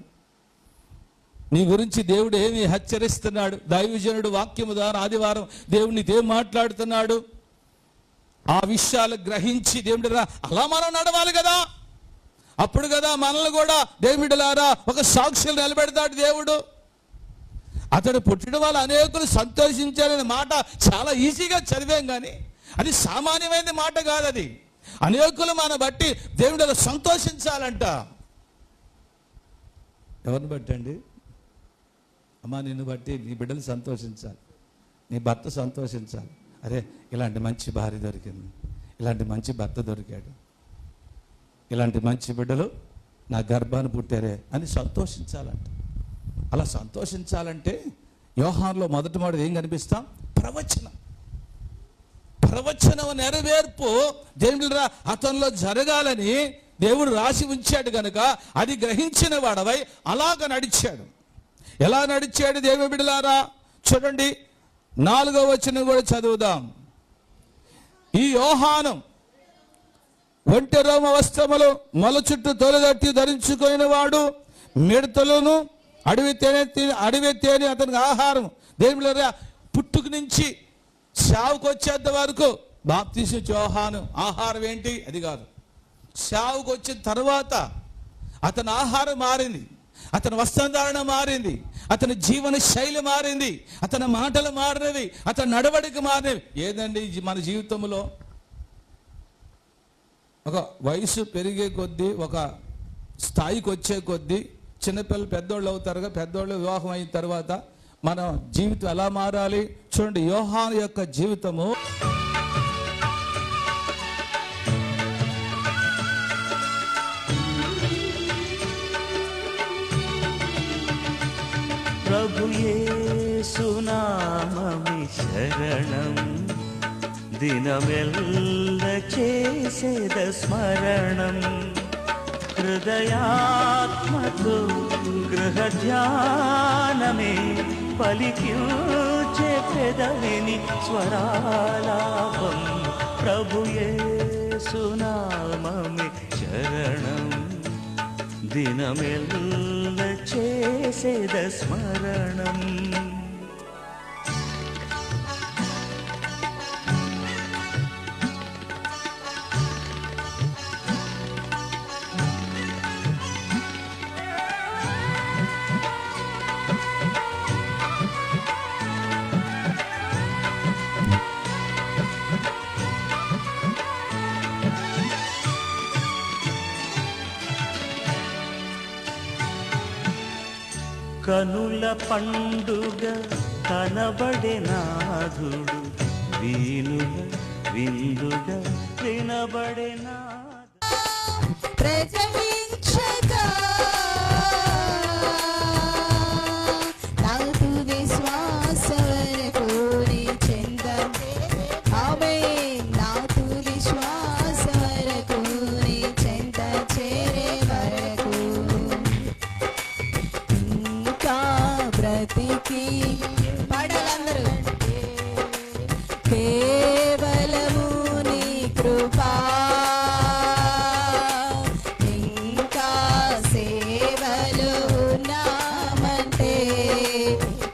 నీ గురించి దేవుడు ఏమి హెచ్చరిస్తున్నాడు? దైవజనుడు వాక్యము ద్వారా ఆదివారం దేవుడు నీతో ఏం మాట్లాడుతున్నాడు? ఆ విషయాలు గ్రహించి దేవుడు అలా మనం నడవాలి కదా. అప్పుడు కదా మనల్ని కూడా దేవుడిలారా ఒక సాక్ష్యం నిలబెడతాడు దేవుడు. అతడు పుట్టిన వాళ్ళు అనేకులు సంతోషించాలనే మాట చాలా ఈజీగా చదివాం, కానీ అది సామాన్యమైన మాట కాదు. అది అనేకులు మన బట్టి దేవుడు సంతోషించాలంట. ఎవరిని బట్టి అండి? అమ్మా, నిన్ను బట్టి నీ బిడ్డలు సంతోషించాలి, నీ భర్త సంతోషించాలి. అరే, ఇలాంటి మంచి భార్య దొరికింది, ఇలాంటి మంచి భర్త దొరికాడు, ఇలాంటి మంచి బిడ్డలు నా గర్భాన్ని పుట్టారే అని సంతోషించాలంట. అలా సంతోషించాలంటే యోహానులో మొదటి మాట ఏం కనిపిస్తాం? ప్రవచనం నెరవేర్పు దేవుడు అతనిలో జరగాలని దేవుడు రాసి ఉంచాడు కనుక అది గ్రహించిన వాడవై అలాగ నడిచాడు. ఎలా నడిచాడు దేవుని బిడ్డలారా? చూడండి, 4వ వచనం కూడా చదువుదాం. ఈ యోహాను ఒంటె రోమ వస్త్రములు మొల చుట్టూ తొలగట్టి ధరించుకున్న వాడు, మిడతలను అడవి తేనె అతనికి ఆహారం. దేవుని పుట్టుక నుంచి సావుకు వచ్చేంత వరకు బాప్తిస్మిచ్చి యోహాను ఆహారం ఏంటి? అది కాదు. సావుకు వచ్చిన తర్వాత అతని ఆహారం మారింది, అతని వస్త్రధారణ మారింది, అతని జీవన శైలి మారింది, అతని మాటలు మారినవి, అతని నడవడిక మారినవి. ఏదండి మన జీవితంలో ఒక వయసు పెరిగే కొద్దీ, ఒక స్థాయికి వచ్చే కొద్దీ చిన్నపిల్లలు పెద్దోళ్ళు అవుతారుగా, పెద్దోళ్ళు వివాహం అయిన తర్వాత మన జీవితం ఎలా మారాలి చూడండి. యోహాను యొక్క జీవితము ప్రభు యేసు నామమి శరణం దినమెల్ల చేసేద స్మరణం హృదయాత్మతో గృహ ధ్యానమే పలికించే పెదవిని స్వరాలాపం ప్రభు యేసు నామమి శరణం దినమెల్ల చేసేద స్మరణం. కనుల పండుగ కనబడే నాథుడు వీనుల విందుగా వినబడే ప్రజవించగా నాకు విశ్వాస వరకు నీ చెందంతే ఆమె నాకు విశ్వాస వరకు నీ చెంద చేరే వరకు ఇంకా బ్రతికి పడాలందరూ కేవలము నీ కృపా ఇంకా సేవలు ఉన్నామంటే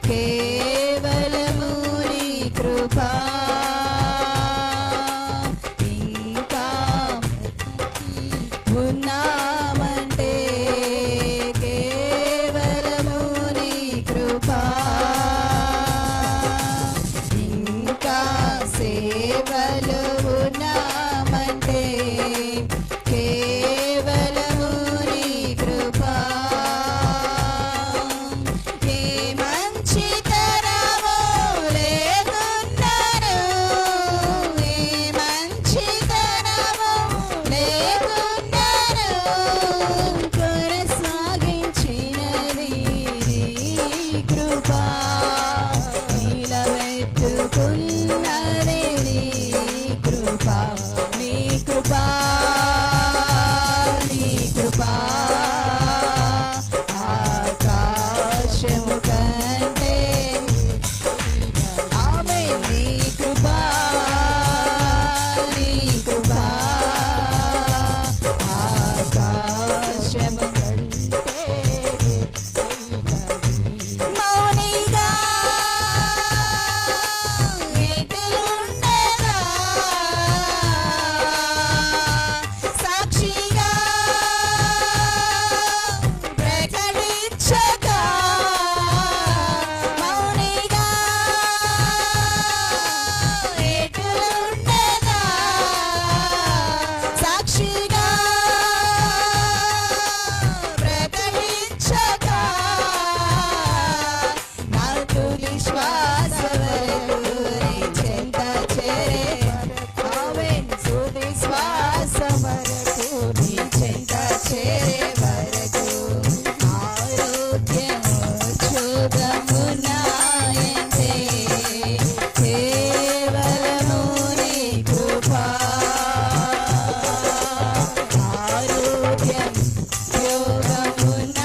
కేవలము నీ కృపా ఇంకా ఉన్నామంటే కేవలము నీ కృపా ఇంకా సేవలు ఉన్నామంటే కేవలము నీ కృపా ఏ మంచి తరమో లేకున్నాను ఏ మంచి తరమో లేకున్నాను కొనసాగించినది నీ కృపా నిలబెట్టుకున్నది నీ కృపా నీ కృపా నీ కృపా ఆకాశము కంటే ఆమె నీ కృపా నీ కృపా ఆకాశము కంటే మౌనిగా ఎటులుండగా సాక్షిగా ప్రకటించగా మౌనిగా ఎటులుండగా సాక్షిగా ప్రకటించగా నాకు విశ్వాస వరకు నీ చెంత చేరే ఆమె సువిశ్వాస వరకు నీ చెంత చేరే వరకు ఆరోగ్యము శుభమున్నాయంటే కేవలము నీ కృపా ఆరోగ్యం యోగమున్నాయంటే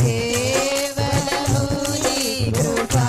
కేవలము నీ కృపా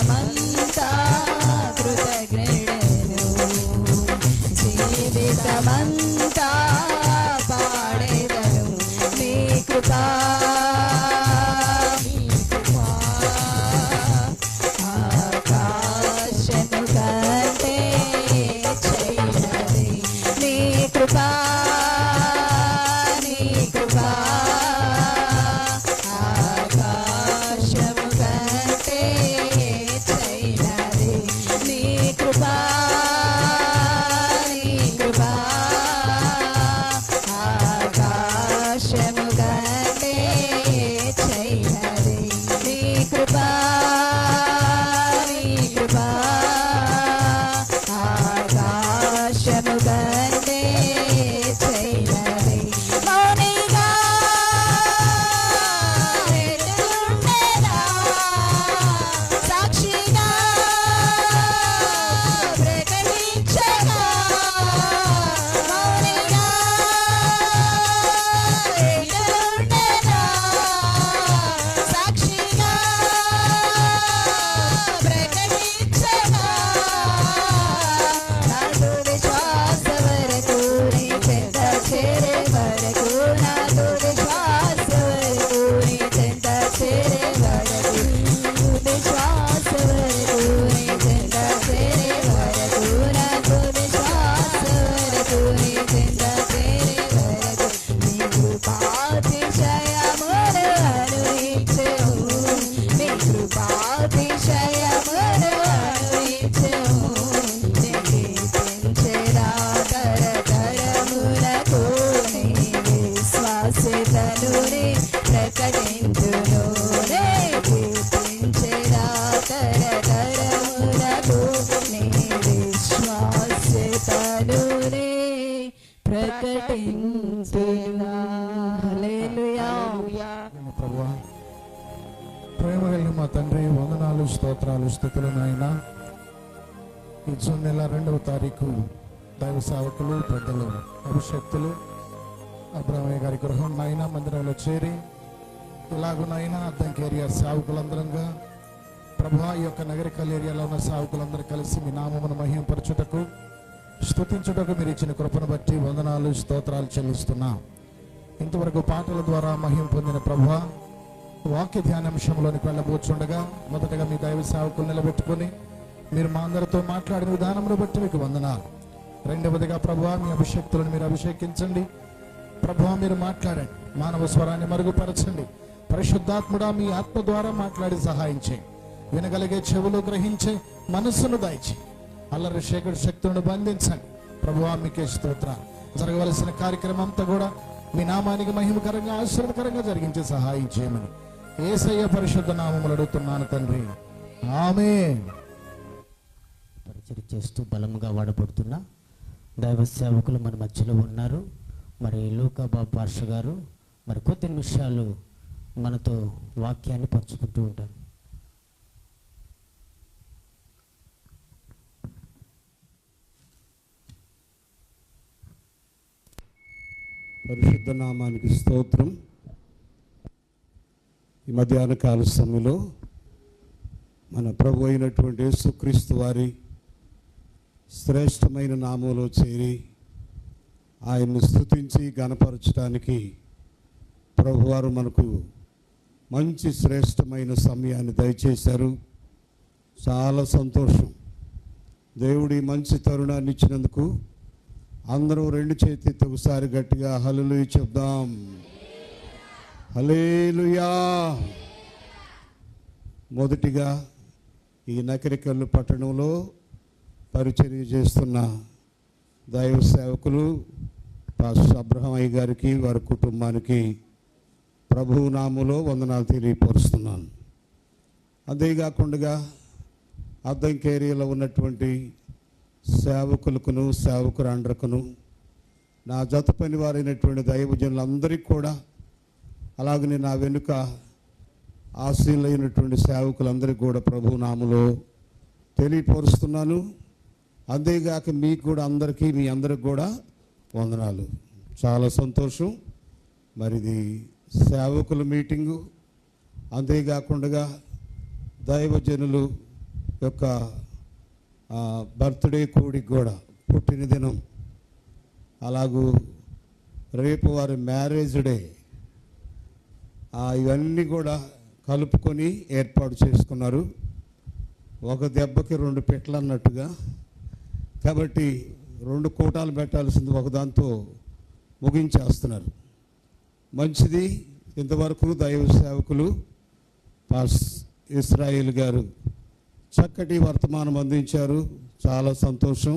జీవితమంతా కృతజ్ఞుడను జీవితమంతా పాడేదను నీ కృపా ఆకాశము కంటే చేయనది నీ కృపా నీ కృపా ఆకాశము కంటే చేయనది నీ కృపా నీ కృపా ఆకాశము కంటే చేయనది నీ కృపా నీ కృపా ఆకాశము కంటే చేయనది మౌనిగా ఎదురుండేదా సాక్షిగా ప్రకటించగా మౌనిగా ఎదురుండేదా సాక్షిగా ప్రకటించగా నాతో విశ్వాస వరకు నీ చెంత చేరే వరకు నాతో విశ్వాస వరకు నీ చెంత చేరే వరకు విశ్వాస వరకు నీ చెంత చేరే వరకు నాతో విశ్వాస వరకు నీ చెంత చేరే వరకు నీ కృపాతిశయమును అనుభవించెను నీ కృపాతిశయమును అనుభవించెను నీ కీర్తించెదా తరతరములకు నీ విశ్వాసితను నీ ప్రకటించును నీ కీర్తించెదా తరతరములకు నీ విశ్వాసితను నీ ప్రకటించును హల్లెలూయా ప్రభువా ప్రేమ కలిగిన మా తండ్రి వందనాలు స్తోత్రాలు స్తుతులు నాయన ఈ జూన్ నెల 2వ తారీఖు దైవ సేవకులు పెద్దలు అభిషక్తులు అబ్రహ్మయ్య గారి గృహం నాయన మందిరంలో చేరి ఇలాగునైనా అద్దంకి ఏరియా సేవకులందరంగా ప్రభువా ఈ యొక్క నగరికల్ ఏరియాలో ఉన్న సేవకులందరూ కలిసి మీ నామమును మహింపరచుటకు స్తుతించుటకు మీరు ఇచ్చిన కృపను బట్టి వందనాలు స్తోత్రాలు చెల్లిస్తున్నా ఇంతవరకు పాటల ద్వారా మహిమ పొందిన ప్రభువా వాక్య ధ్యానాంశంలోనికి వెళ్ళబోచుండగా మొదటగా మీ దైవ సేవకులు నిలబెట్టుకొని మీరు మా అందరితో మాట్లాడిన విధానమును బట్టి మీకు వందనాలు రెండవదిగా ప్రభువా మీ అభిషక్తులను మీరు అభిషేకించండి ప్రభువా మీరు మాట్లాడండి మానవ స్వరాన్ని మరుగుపరచండి పరిశుద్ధాత్ముడా మీ ఆత్మ ద్వారా మాట్లాడి సహాయం చేయండి వినగలిగే చెవులు గ్రహించే మనస్సును దాయిచి అల్లరి శేఖర్ శక్తులను బంధించండి ప్రభువా మీకే స్తోత్రాలు జరగవలసిన కార్యక్రమం అంతా కూడా మీ నామానికి మహిమకరంగా ఆశీర్వదకరంగా జరిగించే సహాయం చేయమని యేసయ్య పరిశుద్ధ నామములు అడుగుతున్నాను తండ్రి ఆమేన్. పరిచయం చేస్తూ బలముగా వాడబడుతున్న దైవ సేవకులు మన మధ్యలో ఉన్నారు. మరి లూకా బాబు పాస్టర్ గారు మరి కొద్ది నిమిషాలు మనతో వాక్యాన్ని పంచుకుంటూ ఉంటారు. పరిశుద్ధ నామానికి స్తోత్రం. ఈ మధ్యాహ్న కాల సమయంలో మన ప్రభు అయినటువంటి యేసుక్రీస్తు వారి శ్రేష్టమైన నామంలో చేరి ఆయన్ని స్తుతించి గణపరచడానికి ప్రభువారు మనకు మంచి శ్రేష్టమైన సమయాన్ని దయచేశారు. చాలా సంతోషం. దేవుడి మంచి తరుణాన్ని ఇచ్చినందుకు అందరూ రెండు చేతితో ఒకసారి గట్టిగా హల్లెలూయా చెప్దాం. హల్లెలూయా. మొదటిగా ఈ నకరికల్లు పట్టణంలో పరిచర్య చేస్తున్న దైవ సేవకులు పాస్టర్ అబ్రహమయ్య గారికి వారి కుటుంబానికి ప్రభువు నామములో వందనాలు తెలియపరుస్తున్నాను. అంతేకాకుండా అద్దంకి ఏరియాలో ఉన్నటువంటి సేవకులకును సేవకురాండ్రకును నా జత పని వారైనటువంటి దైవజనులందరికీ కూడా అలాగనే నా వెనుక ఆశీలైనటువంటి సేవకులందరికీ కూడా ప్రభు నామములో తెలియపరుస్తున్నాను. అంతేగాక మీకు కూడా అందరికీ మీ అందరికి కూడా వందనాలు. చాలా సంతోషం. మరిది సేవకుల మీటింగు, అంతేకాకుండా దైవజనులు యొక్క బర్త్డే కూడికి కూడా పుట్టిన దినం, అలాగూ రేపు వారి మ్యారేజ్ డే, ఇవన్నీ కూడా కలుపుకొని ఏర్పాటు చేసుకున్నారు. ఒక దెబ్బకి 2 పెట్టలు అన్నట్టుగా. కాబట్టి 2 కూటాలు పెట్టాల్సింది ఒకదాంతో ముగించేస్తున్నారు. మంచిది. ఇంతవరకు దైవ సేవకులు పాస్ ఇస్రాయేల్ గారు చక్కటి వర్తమానం అందించారు. చాలా సంతోషం.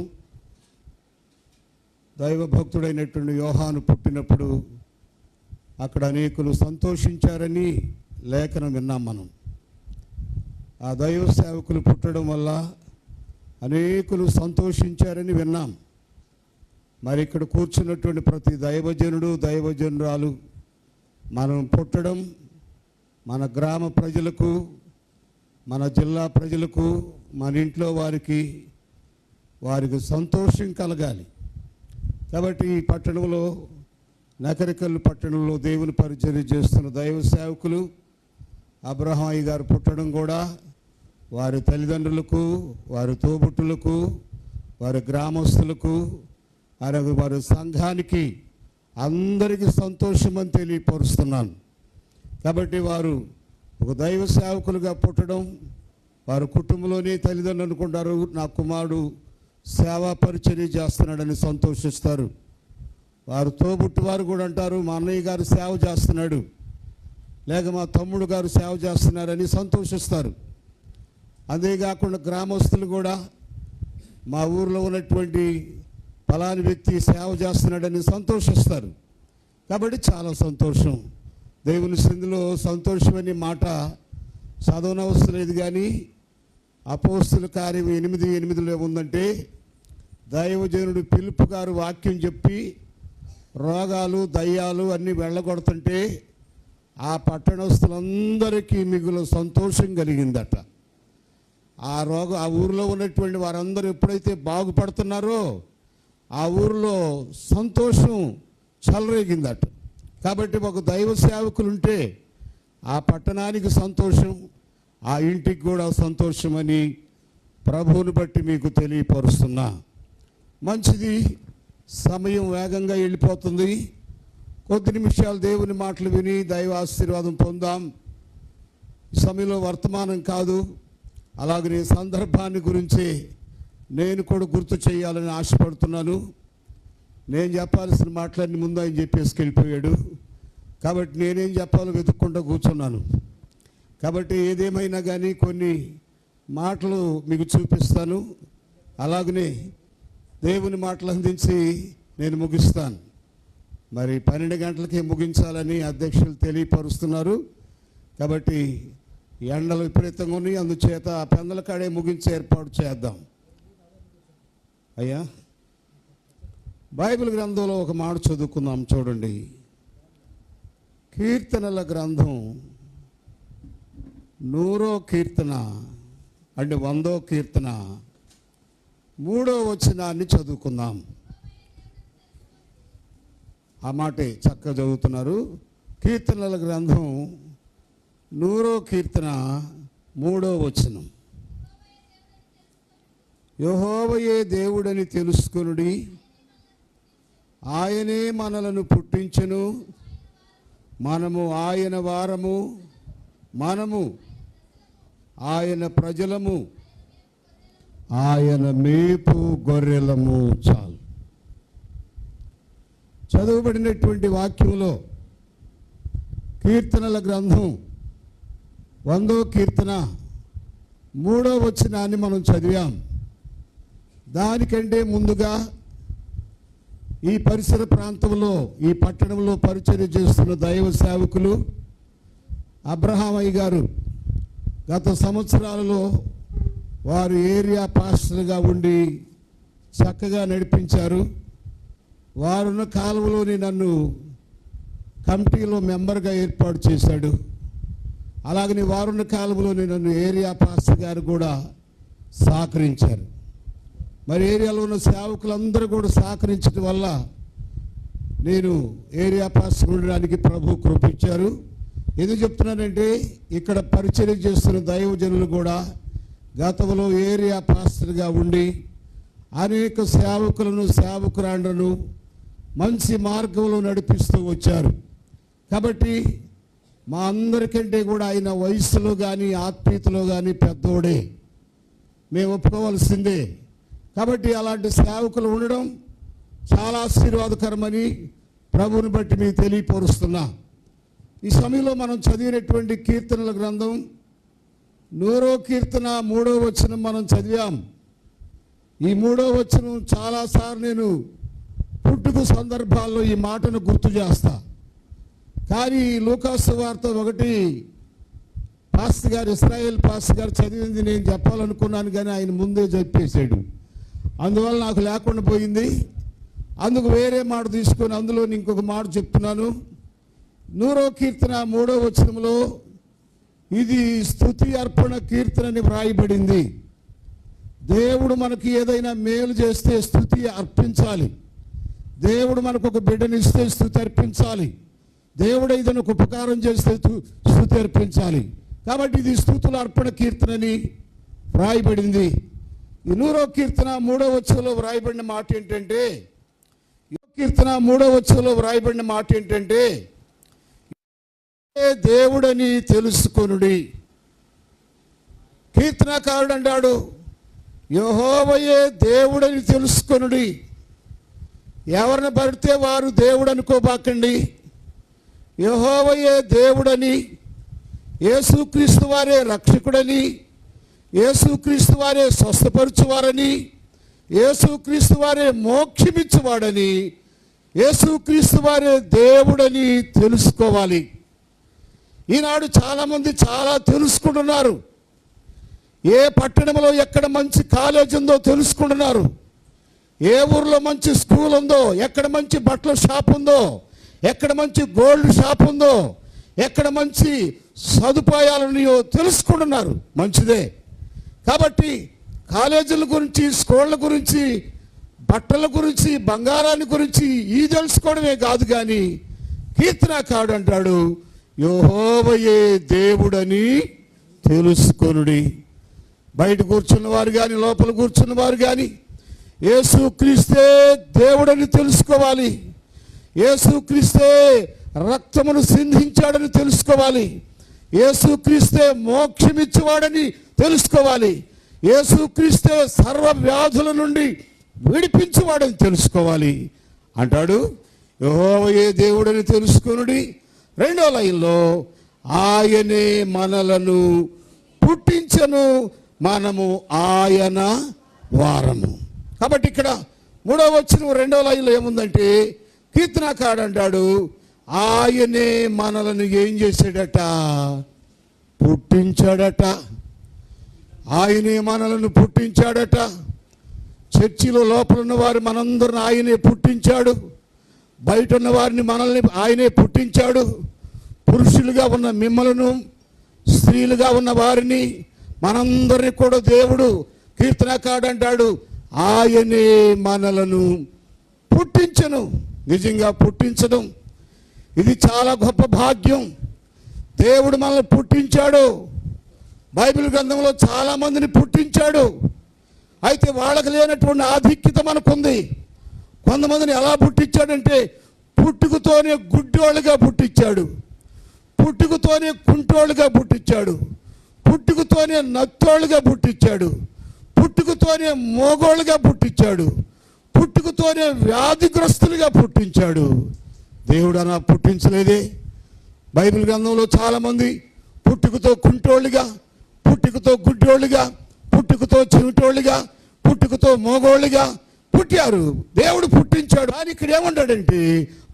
దైవ భక్తుడైనటువంటి యోహాను పుట్టినప్పుడు అక్కడ అనేకులు సంతోషించారని లేఖనం విన్నాం మనం. ఆ దైవ సేవకులు పుట్టడం వల్ల అనేకులు సంతోషించారని విన్నాం. మరి ఇక్కడ కూర్చున్నటువంటి ప్రతి దైవజనుడు దైవజనురాలు మనం పుట్టడం మన గ్రామ ప్రజలకు, మన జిల్లా ప్రజలకు, మన ఇంట్లో వారికి సంతోషం కలగాలి. కాబట్టి ఈ పట్టణంలో, నకరికల్లు పట్టణంలో దేవుని పరిచర్య చేస్తున్న దైవ సేవకులు అబ్రహాం అయ్య గారు పుట్టడం కూడా వారి తల్లిదండ్రులకు, వారి తోబుట్టులకు, వారి గ్రామస్తులకు, వారి సంఘానికి అందరికీ సంతోషమని తెలియపరుస్తున్నాను. కాబట్టి వారు ఒక దైవ సేవకులుగా పుట్టడం, వారి కుటుంబంలోనే తల్లిదండ్రులు అనుకుంటారు, నా కుమారుడు సేవా పరిచర్య చేస్తున్నాడని సంతోషిస్తారు. వారు తోబుట్టు వారు కూడా అంటారు, మా అన్నయ్య గారు సేవ చేస్తున్నాడు, లేక మా తమ్ముడు గారు సేవ చేస్తున్నారని సంతోషిస్తారు. అంతేకాకుండా గ్రామస్తులు కూడా మా ఊరిలో ఉన్నటువంటి ఫలాని వ్యక్తి సేవ చేస్తున్నాడని సంతోషిస్తారు. కాబట్టి చాలా సంతోషం. దేవుని సంధిలో సంతోషం అనే మాట చదవనవసరం లేదు. కానీ అపోస్తుల కార్యం 8:8 ఉందంటే, దైవజనుడు పిలుపు గారు వాక్యం చెప్పి రోగాలు దయ్యాలు అన్నీ వెళ్ళగొడుతుంటే ఆ పట్టణస్తులందరికీ మిగులు సంతోషం కలిగిందట. ఆ ఊరిలో ఉన్నటువంటి వారందరూ ఎప్పుడైతే బాగుపడుతున్నారో ఆ ఊరిలో సంతోషం చెలరేగిందట. కాబట్టి ఒక దైవ సేవకులుంటే ఆ పట్టణానికి సంతోషం, ఆ ఇంటికి కూడా సంతోషమని ప్రభువుని బట్టి మీకు తెలియపరుస్తున్నా. మంచిది. సమయం వేగంగా వెళ్ళిపోతుంది. కొద్ది నిమిషాలు దేవుని మాటలు విని దైవ ఆశీర్వాదం పొందాం. ఈ సమయంలో వర్తమానం కాదు, అలాగనే సందర్భాన్ని గురించి నేను కూడా గుర్తు చేయాలని ఆశపడుతున్నాను. నేను చెప్పాల్సిన మాటలన్నీ ముందు ఆయన చెప్పేసి వెళ్ళిపోయాడు. కాబట్టి నేనేం చెప్పాలో వెతుక్కుంటూ కూర్చున్నాను. కాబట్టి ఏదేమైనా కానీ కొన్ని మాటలు మీకు చూపిస్తాను. అలాగనే దేవుని మాటలు అందించి నేను ముగిస్తాను. మరి 12 గంటలకే ముగించాలని అధ్యక్షులు తెలియపరుస్తున్నారు. కాబట్టి ఎండలు విపరీతంగా ఉన్నాయి, అందుచేత పెందల కాడే ముగించే ఏర్పాటు చేద్దాం. అయ్యా, బైబిల్ గ్రంథంలో ఒక మాట చదువుకుందాం. చూడండి, కీర్తనల గ్రంథం 100వ కీర్తన అంటే 100వ కీర్తన 3వ వచనాన్ని చదువుకుందాం. ఆ మాటే చక్కగా చదువుతున్నారు. కీర్తనల గ్రంథం 100వ కీర్తన 3వ వచనం. యెహోవాయే దేవుడని తెలుసుకొనుడి, ఆయనే మనలను పుట్టించెను, మనము ఆయన వారము, మనము ఆయన ప్రజలము, ఆయన మేపు గొర్రెలము. చాలు. చదువుబడినటువంటి వాక్యంలో కీర్తనల గ్రంథం 100వ కీర్తన 3వ వచనాన్ని మనం చదివాం. దానికంటే ముందుగా ఈ పరిసర ప్రాంతంలో, ఈ పట్టణంలో పరిచర్య చేస్తున్న దైవ సేవకులు అబ్రహాం అయ్య గారు గత సంవత్సరాలలో వారు ఏరియా పాస్టర్గా ఉండి చక్కగా నడిపించారు. వారున్న కాలంలోని నన్ను కమిటీలో మెంబర్గా ఏర్పాటు చేశాడు. అలాగని వారున్న కాలంలోని నన్ను ఏరియా పాస్టర్ గారు కూడా సహకరించారు. మరి ఏరియాలో ఉన్న సేవకులందరూ కూడా సహకరించడం వల్ల నేను ఏరియా పాస్టర్ ఉండడానికి ప్రభు కృపించారు. ఎందుకు చెప్తున్నానంటే, ఇక్కడ పరిచర్య చేస్తున్న దైవజనులు కూడా గతంలో ఏరియా పాస్టర్గా ఉండి అనేక సేవకులను సేవకురాండ్రను మంచి మార్గంలో నడిపిస్తూ వచ్చారు. కాబట్టి మా అందరికంటే కూడా ఆయన వయసులో కానీ ఆత్మీయతలో కానీ పెద్దోడే, మేము ఒప్పుకోవాల్సిందే. కాబట్టి అలాంటి సేవకులు ఉండడం చాలా ఆశీర్వాదకరమని ప్రభువుని బట్టి మీకు తెలియపరుస్తున్నా. ఈ సమయంలో మనం చదివినటువంటి కీర్తనల గ్రంథం 100వ కీర్తన 3వ వచనం మనం చదివాం. ఈ 3వ వచనం చాలాసార్లు నేను పుట్టుక సందర్భాల్లో ఈ మాటను గుర్తు చేస్తా. కానీ లూకాసు వార్త 1 పాస్టర్ గారు, ఇస్రాయేల్ పాస్టర్ గారు చదివింది నేను చెప్పాలనుకున్నాను కానీ ఆయన ముందే చెప్పేశాడు. అందువల్ల నాకు లేకుండా పోయింది. అందుకు వేరే మాట తీసుకొని అందులో ఇంకొక మాట చెప్తున్నాను. 100వ కీర్తన 3వ వచనంలో ఇది స్తుతి అర్పణ కీర్తన అని వ్రాయబడింది. దేవుడు మనకి ఏదైనా మేలు చేస్తే స్తుతి అర్పించాలి. దేవుడు మనకు ఒక బిడ్డనిస్తే స్తుతి అర్పించాలి. దేవుడు ఏదైనా ఒక ఉపకారం చేస్తే స్తుతి అర్పించాలి. కాబట్టి ఇది స్తుతుల అర్పణ కీర్తనని వ్రాయబడింది. ఈ 100వ కీర్తన 3వ వచనంలో వ్రాయబడిన మాట ఏంటంటే, కీర్తన 3వ వచనంలో వ్రాయబడిన మాట ఏంటంటే, దేవుడని తెలుసుకొనుడి. కీర్తనకారుడు అంటాడు, యెహోవాయే దేవుడని తెలుసుకొనుడి. ఎవరిని పడితే వారు దేవుడు అనుకోబాకండి. యెహోవాయే దేవుడని, యేసుక్రీస్తు వారే రక్షకుడని, యేసుక్రీస్తు వారే స్వస్థపరచువారని, యేసుక్రీస్తు వారే మోక్షమిచ్చువాడని, యేసుక్రీస్తు వారే దేవుడని తెలుసుకోవాలి. ఈనాడు చాలామంది చాలా తెలుసుకుంటున్నారు. ఏ పట్టణంలో ఎక్కడ మంచి కాలేజ్ ఉందో తెలుసుకుంటున్నారు. ఏ ఊర్లో మంచి స్కూల్ ఉందో, ఎక్కడ మంచి బట్టల షాప్ ఉందో, ఎక్కడ మంచి గోల్డ్ షాప్ ఉందో, ఎక్కడ మంచి సదుపాయాలు ఉన్నాయో తెలుసుకుంటున్నారు. మంచిదే. కాబట్టి కాలేజీల గురించి, స్కూళ్ళ గురించి, బట్టల గురించి, బంగారాన్ని గురించి ఈ తెలుసుకోవడమే కాదు. కానీ కీర్తనకారుడు అంటాడు, యెహోవాయే దేవుడని తెలుసుకొనుడి. బయట కూర్చున్న వారు కానీ, లోపల కూర్చున్న వారు కానీ యేసుక్రీస్తే దేవుడని తెలుసుకోవాలి. యేసుక్రీస్తే రక్తమును సింధించాడని తెలుసుకోవాలి. యేసుక్రీస్తే మోక్షమిచ్చేవాడని తెలుసుకోవాలి. యేసుక్రీస్తే సర్వ వ్యాధుల నుండి విడిపించేవాడని తెలుసుకోవాలి అంటాడు. యెహోవాయే దేవుడని తెలుసుకొనుడి. 2వ లైన్లో ఆయనే మనలను పుట్టించెను, మనము ఆయన వారము. కాబట్టి ఇక్కడ 3వ వచనం 2వ లైన్లో ఏముందంటే, కీర్తనకారుడు అంటాడు, ఆయనే మనలను ఏం చేశాడట? పుట్టించాడట. ఆయనే మనలను పుట్టించాడట. చర్చిలో లోపల ఉన్న వారు మనందరిని ఆయనే పుట్టించాడు. బయట ఉన్న వారిని మనల్ని ఆయనే పుట్టించాడు. పురుషులుగా ఉన్న మిమ్మలను, స్త్రీలుగా ఉన్న వారిని, మనందరినీ కూడా దేవుడు, కీర్తనకారుడు అంటాడు, ఆయనే మనలను పుట్టించను. నిజంగా పుట్టించడం ఇది చాలా గొప్ప భాగ్యం. దేవుడు మనల్ని పుట్టించాడు. బైబిల్ గ్రంథంలో చాలా మందిని పుట్టించాడు. అయితే వాళ్ళకి లేనటువంటి ఆధిక్యత మనకుంది. కొంతమందిని ఎలా పుట్టించాడంటే, పుట్టుకతోనే గుడ్డోళ్ళుగా పుట్టించాడు, పుట్టుకతోనే కుంటోళ్ళుగా పుట్టించాడు, పుట్టుకతోనే నత్తోళ్ళుగా పుట్టించాడు, పుట్టుకతోనే మోగోళ్ళుగా పుట్టించాడు, పుట్టుకతోనే వ్యాధిగ్రస్తులుగా పుట్టించాడు. దేవుడు అలా పుట్టించలేదే. బైబిల్ గ్రంథంలో చాలామంది పుట్టుకతో కుంటోళ్ళుగా, పుట్టుకతో గుడ్డోళ్ళుగా, పుట్టుకతో చెవిటోళ్ళుగా, పుట్టుకతో మోగోళ్ళుగా పుట్టారు. దేవుడు పుట్టించాడు. కానీ ఇక్కడ ఏమంటాడంటే,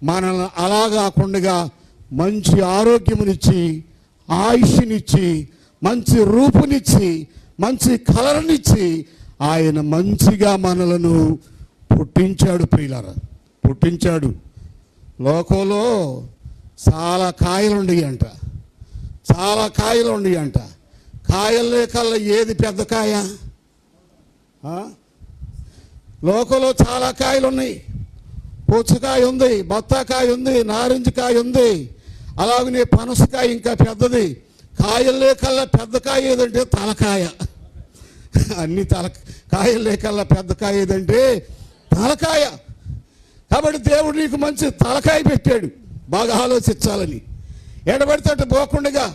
మనల్ని అలా కాకుండా మంచి ఆరోగ్యమునిచ్చి, ఆయుష్నిచ్చి, మంచి రూపునిచ్చి, మంచి కలర్నిచ్చి ఆయన మంచిగా మనలను పుట్టించాడు. ప్రియులారా, పుట్టించాడు. లోకంలో చాలా కాయలు ఉండేయంట, చాలా కాయలు ఉండేయంట. కాయలే కల్లా ఏది పెద్ద కాయ? లోకంలో చాలా కాయలు ఉన్నాయి. పుచ్చకాయ ఉంది, బత్తాకాయ ఉంది, నారింజకాయ ఉంది, అలాగనే పనసకాయ ఇంకా పెద్దది. కాయలే కల్లా పెద్ద కాయ ఏదంటే తలకాయ. అన్ని కాయలు లేకల్లా పెద్ద కాయ ఏదంటే తలకాయ. కాబట్టి దేవుడు నీకు మంచి తలకాయ పెట్టాడు, బాగా ఆలోచించాలని. ఎడబడితే అటు పోకుండా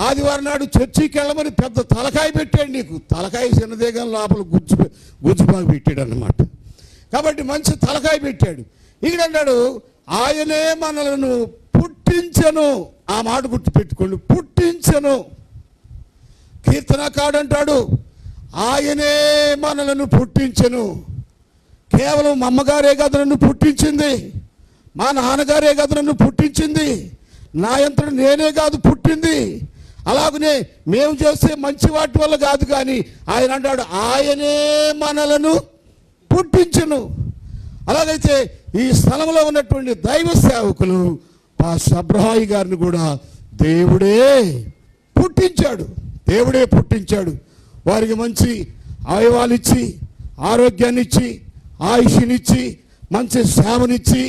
ఆదివారం నాడు చర్చికి వెళ్ళమని పెద్ద తలకాయ పెట్టాడు నీకు. తలకాయ చిన్నదే కానీ లోపల గుజ్జు బాగా పెట్టాడు అన్నమాట. కాబట్టి మంచి తలకాయ పెట్టాడు. ఇక్కడ అన్నాడు ఆయనే మనలను పుట్టించెను. ఆ మాట గుర్తు పెట్టుకోండి, పుట్టించెను. కీర్తనకాడు అంటాడు ఆయనే మనలను పుట్టించెను. కేవలం మా అమ్మగారే కాదు నన్ను పుట్టించింది, మా నాన్నగారే కాదు నన్ను పుట్టించింది, నా యంత్రం నేనే కాదు పుట్టింది. అలాగనే మేము చేసే మంచి వాటి వల్ల కాదు, కానీ ఆయన అంటాడు ఆయనే మనలను పుట్టించెను. అలాగైతే ఈ స్థలంలో ఉన్నటువంటి దైవ సేవకులు పాస్టర్ అబ్రహాయి గారిని కూడా దేవుడే పుట్టించాడు. దేవుడే పుట్టించాడు. వారికి మంచి అవయవాలు ఇచ్చి, ఆరోగ్యాన్ని ఇచ్చి, ఆయుష్నిచ్చి, మంచి సేవనిచ్చి,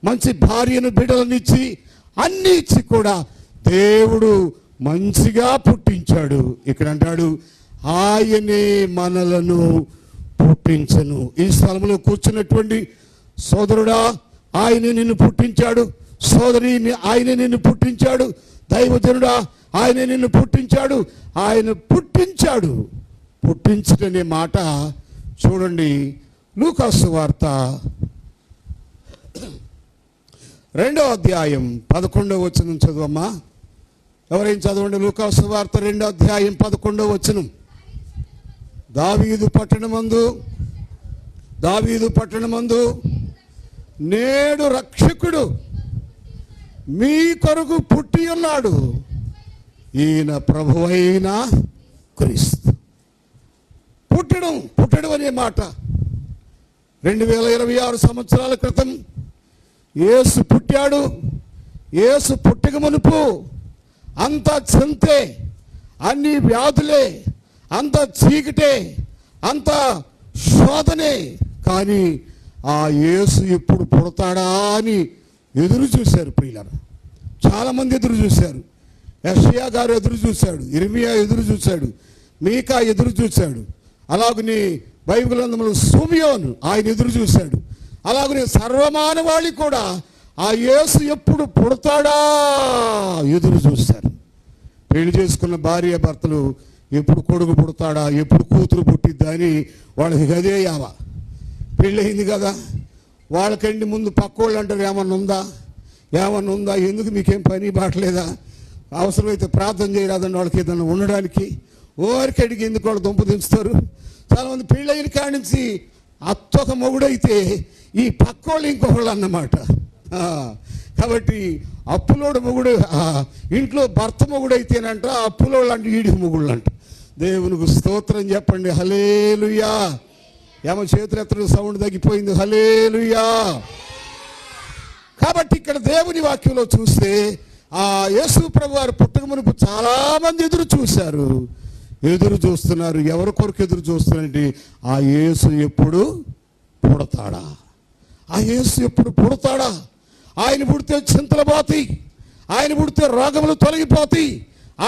మంచి భార్యను బిడ్డలనిచ్చి, అన్ని ఇచ్చి కూడా దేవుడు మంచిగా పుట్టించాడు. ఇక్కడ అంటాడు ఆయనే మనలను పుట్టించను. ఈ స్థలంలో కూర్చున్నటువంటి సోదరుడా, ఆయనే నిన్ను పుట్టించాడు. సోదరి, ఆయనే నిన్ను పుట్టించాడు. దైవజనుడా, ఆయనే నిన్ను పుట్టించాడు. ఆయన పుట్టించాడు. పుట్టించడనే మాట చూడండి, లూకాసు వార్త 2వ అధ్యాయం 11వ వచనం చదువమ్మా. ఎవరైనా చదవండి, లూకాసు వార్త 2వ అధ్యాయం 11వ వచనం. దావీదు పట్టణమందు నేడు రక్షకుడు మీ కొరకు పుట్టి ఉన్నాడు, ఈయన ప్రభువైన క్రీస్తు. పుట్టడం అనే మాట 2026 సంవత్సరాల క్రితం యేసు పుట్టాడు. యేసు పుట్టక మునుపు అంతా చింతే, అన్ని వ్యాధులే, అంత చీకటే, అంత శోధనే. కానీ ఆ యేసు ఎప్పుడు పుడతాడా అని ఎదురు చూశారు ప్రియులారా. చాలామంది ఎదురు చూశారు. యెషయా గారు ఎదురు చూశాడు, ఇర్మియా ఎదురు చూశాడు, మీకా ఎదురు చూశాడు. అలాగనే బైబిల్ గ్రంథంలో సిమియోను ఆయన ఎదురు చూశాడు. అలాగనే సర్వమానవాళి కూడా ఆ యేసు ఎప్పుడు పుడతాడా ఎదురు చూశారు. పెళ్లి చేసుకున్న భార్య భర్తలు ఎప్పుడు కొడుకు పుడతాడా, ఎప్పుడు కూతురు పుట్టిద్దా అని వాళ్ళకి గదే యావా. పెళ్ళయింది కదా, వాళ్ళకండి ముందు పక్కోళ్ళు అంటారు ఏమన్నా ఉందా, ఎందుకు మీకేం పని బాటలేదా, అవసరమైతే ప్రార్థన చేయరాదండి వాళ్ళకి ఏదన్నా ఉండడానికి. ఓరికి అడిగి ఎందుకు వాళ్ళు దుంప దించుతారు. చాలామంది పెళ్ళయిన కాడి నుంచి అత్తొక మొగుడైతే ఈ పక్కోళ్ళు ఇంకొకళ్ళు అన్నమాట. కాబట్టి అప్పులోడు మొగుడు ఇంట్లో భర్త మొగుడైతేనంట అప్పులోళ్ళు అంటే ఈడి మొగుళ్ళు అంట. దేవునికి స్తోత్రం చెప్పండి, హల్లెలూయా. ఏమో చేతులు ఎత్తడం సౌండ్ తగ్గిపోయింది, హల్లెలూయా. కాబట్టి ఇక్కడ దేవుని వాక్యంలో చూస్తే ఆ యేసు ప్రభు వారు పుట్టక మునుపు చాలా మంది ఎదురు చూస్తున్నారు. ఎవరి కొరకు ఎదురు చూస్తున్నారంటే ఆ యేసు ఎప్పుడు పుడతాడా, ఆయన పుడితే చింతలు పోతాయి, ఆయన పుడితే రోగములు తొలగిపోతాయి,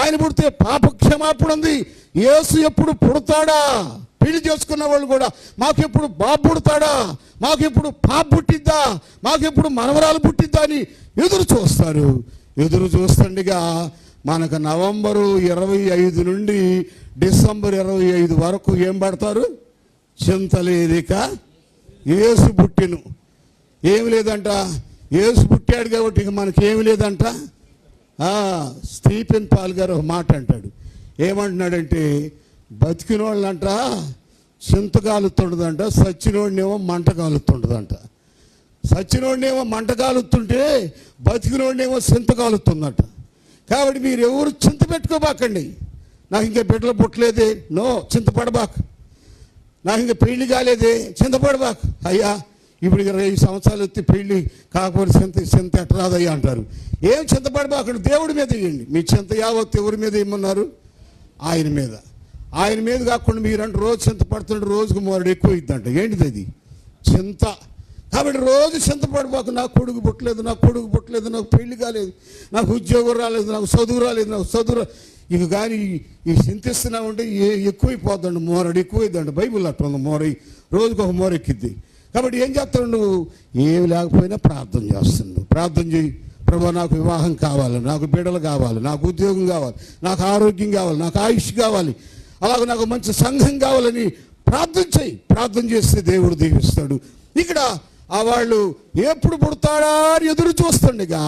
ఆయన పుడితే పాప క్షమాపణ ఉంది. యేసు ఎప్పుడు పుడతాడా? పెళ్లి చేసుకున్న వాళ్ళు కూడా మాకెప్పుడు బాబు పుడతాడా, మాకెప్పుడు పాప పుట్టిద్దా, మాకెప్పుడు మనవరాలు పుట్టిద్దా అని ఎదురు చూస్తారు. ఎదురు చూస్తుండగా మనకు నవంబరు 25 నుండి డిసెంబర్ 25 వరకు ఏం పడతారు? చింతలేదిక యేసు పుట్టిను. ఏమి లేదంట, యేసు పుట్టాడు కాబట్టి ఇక మనకేమి లేదంట. స్టీఫెన్ పాల్ గారు ఒక మాట అంటాడు. ఏమంటున్నాడంటే, బతికిన వాళ్ళంట చింత కాలుతుండదంట, సచ్చినోడినేమో మంట కాలుతుండదంట. సచ్చినోడినేమో మంట కాలుతుంటే బతికినోడినేమో చింత కాలుతుందంట. కాబట్టి మీరు ఎవరు చింత పెట్టుకోబాకండి. నాకు ఇంకా బిడ్డలు పుట్టలేదే, నో చింతపడబాక. నాకు ఇంకా పెళ్లి కాలేదే, చింతపడబాక. అయ్యా ఇప్పుడు 20 సంవత్సరాలు ఎత్తి పెళ్లి కాకపోతే చింత ఎట్టరాదయ్యా అంటారు. ఏం చింతపడబాకండి, దేవుడి మీద ఇవ్వండి. మీ చింత యావత్తు ఎవరి మీద ఇమ్మన్నారు? ఆయన మీద కాకుండా మీరంటే రోజు చింత పడుతుంటే రోజుకు 3 ఎక్కువ ఇద్దంట. ఏంటిది అది? చింత. కాబట్టి రోజు చింతపడిపోక నాకు కొడుకు పుట్టలేదు, నాకు కొడుకు పుట్టలేదు, నాకు పెళ్లి కాలేదు, నాకు ఉద్యోగం రాలేదు, నాకు చదువు రాలేదు, నాకు చదువు ఇక కానీ ఈ చింతిస్తున్నా ఉంటే ఎక్కువైపోద్దండి, మోరడు ఎక్కువైందండి. బైబిల్ అట్లా ఉంది, రోజుకు ఒక మోరెక్కిద్ది. కాబట్టి ఏం చేస్తాడు, నువ్వు ఏమి లేకపోయినా ప్రార్థన చేస్తున్నావు. ప్రార్థన చేయి, ప్రభు నాకు వివాహం కావాలి, నాకు బిడ్డలు కావాలి, నాకు ఉద్యోగం కావాలి, నాకు ఆరోగ్యం కావాలి, నాకు ఆయుష్ కావాలి, అలాగే నాకు మంచి సంఘం కావాలని ప్రార్థన చేయి. ప్రార్థన చేస్తే దేవుడు దీవిస్తాడు. ఇక్కడ ఆ వాళ్ళు ఎప్పుడు పుడతాడా అని ఎదురు చూస్తుండగా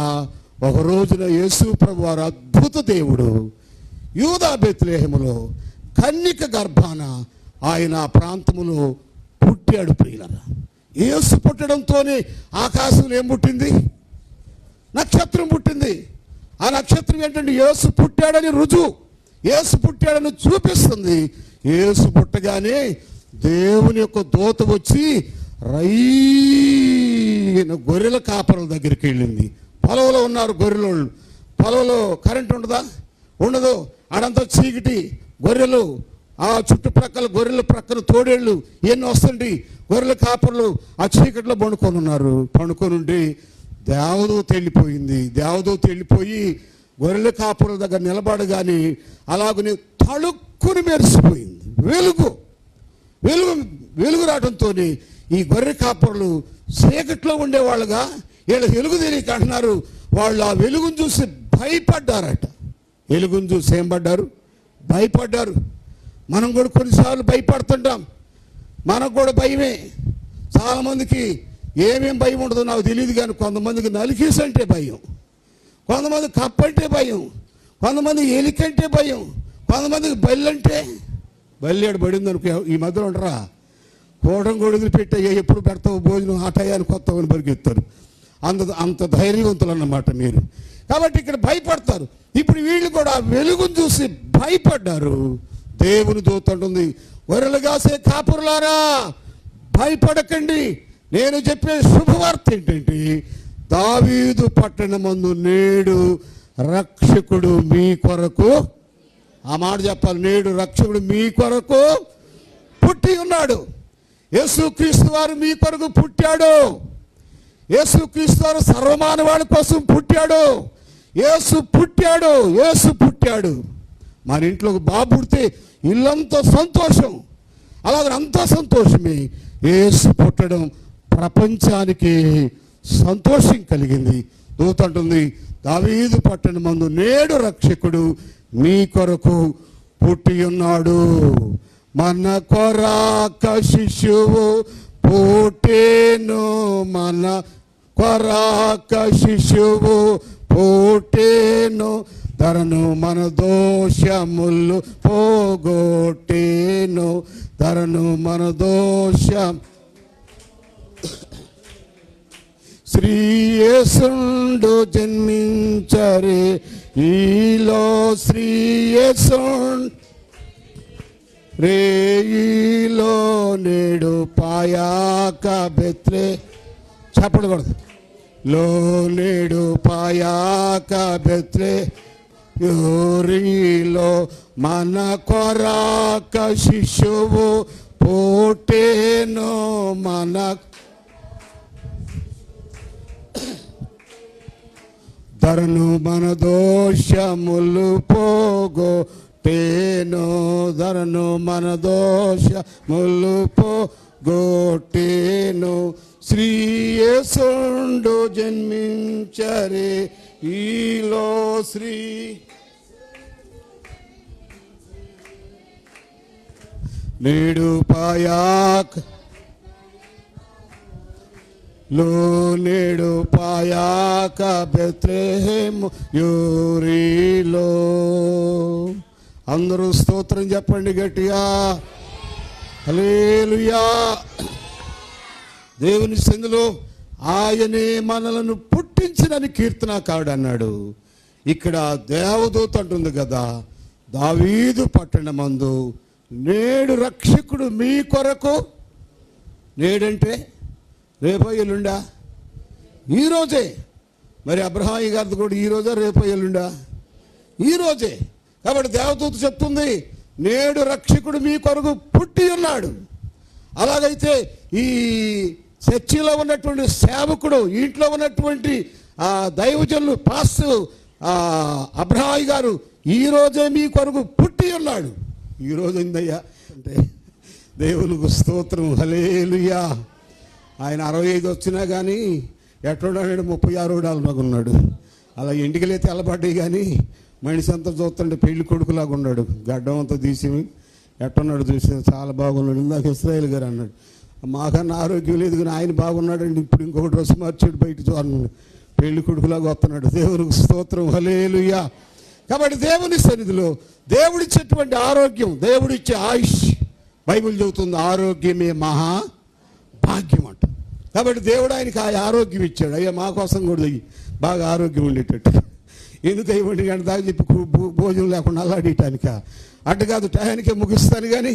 ఒక రోజున యేసు ప్రభు వారు అద్భుత దేవుడు యూదా బెత్లెహేములో కన్యక గర్భాన ఆయన ఆ ప్రాంతములో పుట్టాడు. ప్రియులరా, యేసు పుట్టడంతోనే ఆకాశంలో ఏం పుట్టింది? నక్షత్రం పుట్టింది. ఆ నక్షత్రం ఏంటంటే యేసు పుట్టాడని రుజువు, యేసు పుట్టాడని చూపిస్తుంది. యేసు పుట్టగానే దేవుని యొక్క దూత వచ్చి గొర్రెల కాపరుల దగ్గరికి వెళ్ళింది. పొలంలో ఉన్నారు గొర్రెలోళ్ళు. పొలంలో కరెంట్ ఉండదా? ఉండదు. ఆడంతా చీకటి. గొర్రెలు ఆ చుట్టుప్రక్కల గొర్రెల ప్రక్కన తోడేళ్ళు ఎన్ని వస్తుంటే గొర్రెల కాపరులు ఆ చీకట్లో పండుకొని ఉన్నారు. పండుకొని ఉండి దేవదూత వెళ్ళిపోయింది. దేవదూత వెళ్ళిపోయి గొర్రెల కాపరుల దగ్గర నిలబడగానే అలాగనే తళుక్కుని మెరిసిపోయింది. వెలుగు రావడంతో ఈ గొర్రె కాపరులు చీకట్లో ఉండేవాళ్ళుగా వీళ్ళ వెలుగు తెలియక అంటున్నారు. వాళ్ళు ఆ వెలుగును చూసి భయపడ్డారట. వెలుగును చూసి ఏం పడ్డారు? భయపడ్డారు. మనం కూడా కొన్నిసార్లు భయపడుతుంటాం. మనకు కూడా భయమే. చాలామందికి ఏమేం భయం ఉంటుందో నాకు తెలియదు, కానీ కొంతమందికి నలికేసి అంటే భయం, కొంతమంది కప్పంటే భయం, కొంతమంది ఎలికంటే భయం, కొంతమందికి బల్లంటే బల్లేడు పడింది అనుకో. ఈ మధ్యలో ఉండరా కోటం గొడుగులు పెట్టే ఎప్పుడు పెడతావు భోజనం ఆ టయానికి కొత్తవని పరిగెత్తారు. అంత ధైర్యవంతులు అన్నమాట మీరు. కాబట్టి ఇక్కడ భయపడతారు. ఇప్పుడు వీళ్ళు కూడా వెలుగును చూసి భయపడ్డారు. దేవుని దూత అంటుంది, గొర్రెలు కాసే కాపురులారా భయపడకండి. నేను చెప్పే శుభవార్త ఏంటంటే దావీదు పట్టణమందు నేడు రక్షకుడు మీ కొరకు, ఆ మాట చెప్పాలి, నేడు రక్షకుడు మీ కొరకు పుట్టి ఉన్నాడు. యేసుక్రీస్తు వారు మీ కొరకు పుట్టాడు. యేసుక్రీస్తు వారు సర్వమానవాడి కోసం పుట్టాడు. యేసు పుట్టాడు. మన ఇంట్లో బాబు పుడితే ఇల్లంతా సంతోషం. అలాగే అంతా సంతోషమే. యేసు పుట్టడం ప్రపంచానికి సంతోషం కలిగింది. దూత అంటుంది, దావీదు పట్టణమందు నేడు రక్షకుడు మీ కొరకు పుట్టి ఉన్నాడు. మన కొరాక శిశువు పుట్టెను, మన కొరాక శిశువు పుట్టెను, ధరను మన దోషములు పోగొట్టెను, ధరను మన దోషం. శ్రీయేసుండు జన్మించరే ఈలో, శ్రీయేసుండు రేయిలో నేడు పాయాక బెత్లే, చెప్పకూడదు, లో నేడు పాయాక బెత్లే యూరిలో మన కొరాక శిశువు పుట్టెను, మన ధరను మన దోషములు పోగొట్టెను, ధరను మన దోషములు పోగొట్టెను. శ్రీయేసుండు జన్మించరే ఈలో, శ్రీ నేడు పాయాక లో, నేడు పాయాక బెత్లెహేము యూరిలో. అందరూ స్తోత్రం చెప్పండి గట్టిగా, హల్లెలూయా. దేవుని సందులో ఆయనే మనలను పుట్టించినని కీర్తనకారుడు అన్నాడు. ఇక్కడ దేవదూత అంటుంది కదా, దావీదు పట్టణమందు నేడు రక్షకుడు మీ కొరకు. నేడంటే రేపో ఎల్లుండా? ఈరోజే. మరి అబ్రహాయి గారిది కూడా ఈరోజా రేపో ఎల్లుండా? ఈరోజే. కాబట్టి దేవదూత చెప్తుంది, నేడు రక్షకుడు మీ కొరకు పుట్టి ఉన్నాడు. అలాగైతే ఈ చర్చిలో ఉన్నటువంటి సేవకుడు, ఇంట్లో ఉన్నటువంటి దైవజనులు పాస్టర్ అబ్రహాయి గారు ఈరోజే మీ కొరకు పుట్టి ఉన్నాడు. ఈరోజు ఏందయ్యా అంటే దేవునికి స్తోత్రం, హల్లెలూయా. ఆయన 65 వచ్చినా కానీ ఎట్టున్నాడు 36 ఉన్నాడు. అలా ఇంటికి తెల్లబడ్డాయి కానీ మనిషి అంతా చూస్తుంటే పెళ్లి కొడుకులాగా ఉన్నాడు. గడ్డం అంతా తీసి ఎట్టున్నాడు చూసి చాలా బాగున్నాడు. ఇందాక ఇస్రాయేల్ గారు అన్నాడు, మాకన్నా ఆరోగ్యం లేదు కానీ ఆయన బాగున్నాడండి. ఇప్పుడు ఇంకొక డ్రెస్ మార్చాడు, బయట చూడండి పెళ్లి కొడుకులాగా వస్తున్నాడు. దేవునికి స్తోత్రం, హల్లెలూయా. కాబట్టి దేవుని సన్నిధిలో దేవుడిచ్చేటువంటి ఆరోగ్యం, దేవుడిచ్చే ఆయుష్, బైబిల్ చెబుతుంది ఆరోగ్యమే మహా భాగ్యం అంట. కాబట్టి దేవుడు ఆయనకి ఆ ఆరోగ్యం ఇచ్చాడు. అయ్యా మా కోసం కూడా బాగా ఆరోగ్యం ఉండేటట్టు. ఎందుకు 1 గంట దాకా చెప్పి భోజనం లేకుండా అల్లాడటానిక? అటు కాదు, టయానికే ముగిస్తాను కానీ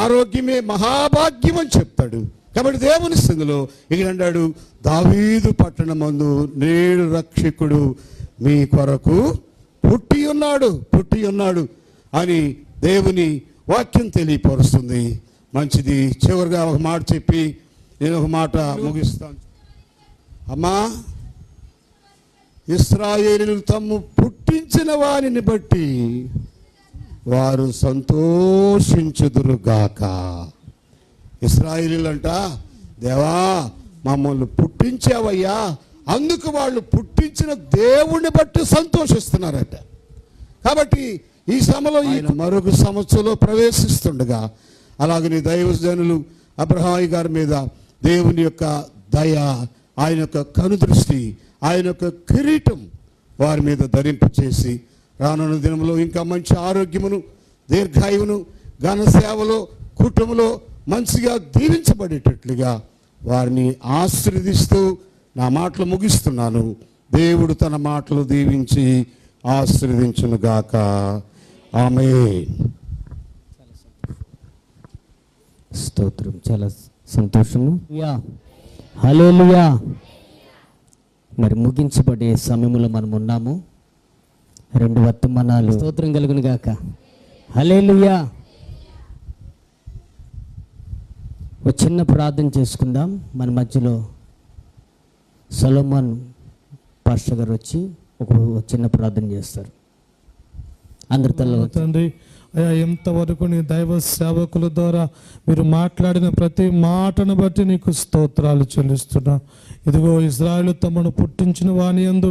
ఆరోగ్యమే మహాభాగ్యం అని చెప్తాడు. కాబట్టి దేవుని స్థితిలో ఇక్కడ అంటాడు, దావీదు పట్టణమందు నేడు రక్షకుడు మీ కొరకు పుట్టి ఉన్నాడు అని దేవుని వాక్యం తెలియపరుస్తుంది. మంచిది. చివరిగా ఒక మాట చెప్పి నేను ఒక మాట ముగిస్తాను. అమ్మా, ఇశ్రాయేలీయులు తమ్ము పుట్టించిన వారిని బట్టి వారు సంతోషించుదురుగాక. ఇశ్రాయేలీయులంట, దేవా మమ్మల్ని పుట్టించావయ్యా, అందుకు వాళ్ళు పుట్టించిన దేవుణ్ణి బట్టి సంతోషిస్తున్నారట. కాబట్టి ఈ సమలో మరొక సంవత్సరంలో ప్రవేశిస్తుండగా అలాగని దైవజనులు అబ్రహాయి గారి మీద దేవుని యొక్క దయ, ఆయన యొక్క కనుదృష్టి, ఆయన యొక్క కిరీటం వారి మీద ధరింపచేసి రానున్న దినంలో ఇంకా మంచి ఆరోగ్యమును, దీర్ఘాయువును, ఘన సేవలో, కుటుంబంలో మంచిగా దీవించబడేటట్లుగా వారిని ఆశీర్వదిస్తూ నా మాటలు ముగిస్తున్నాను. దేవుడు తన మాటలు దీవించి ఆశీర్వదించునుగాక. ఆమేన్. స్తోత్రం. చాలా సంతోషము. హల్లెలూయా. మరి ముగించబడే సమయంలో మనం ఉన్నాము. 2 వర్తమానాలు. స్తోత్రం కలుగును గాక. హల్లెలూయా. ఒక చిన్న ప్రార్థన చేసుకుందాం. మన మధ్యలో సొలొమోన్ పాస్టర్ గారు వచ్చి ఒక చిన్న ప్రార్థన చేస్తారు. అందరి తల్ల తండ్రి, అయ్యా ఎంతవరకు నీ దైవ సేవకుల ద్వారా మీరు మాట్లాడిన ప్రతి మాటను బట్టి నీకు స్తోత్రాలు చెల్లిస్తున్నా. ఇదిగో ఇశ్రాయేలు తమను పుట్టించిన వాని యందు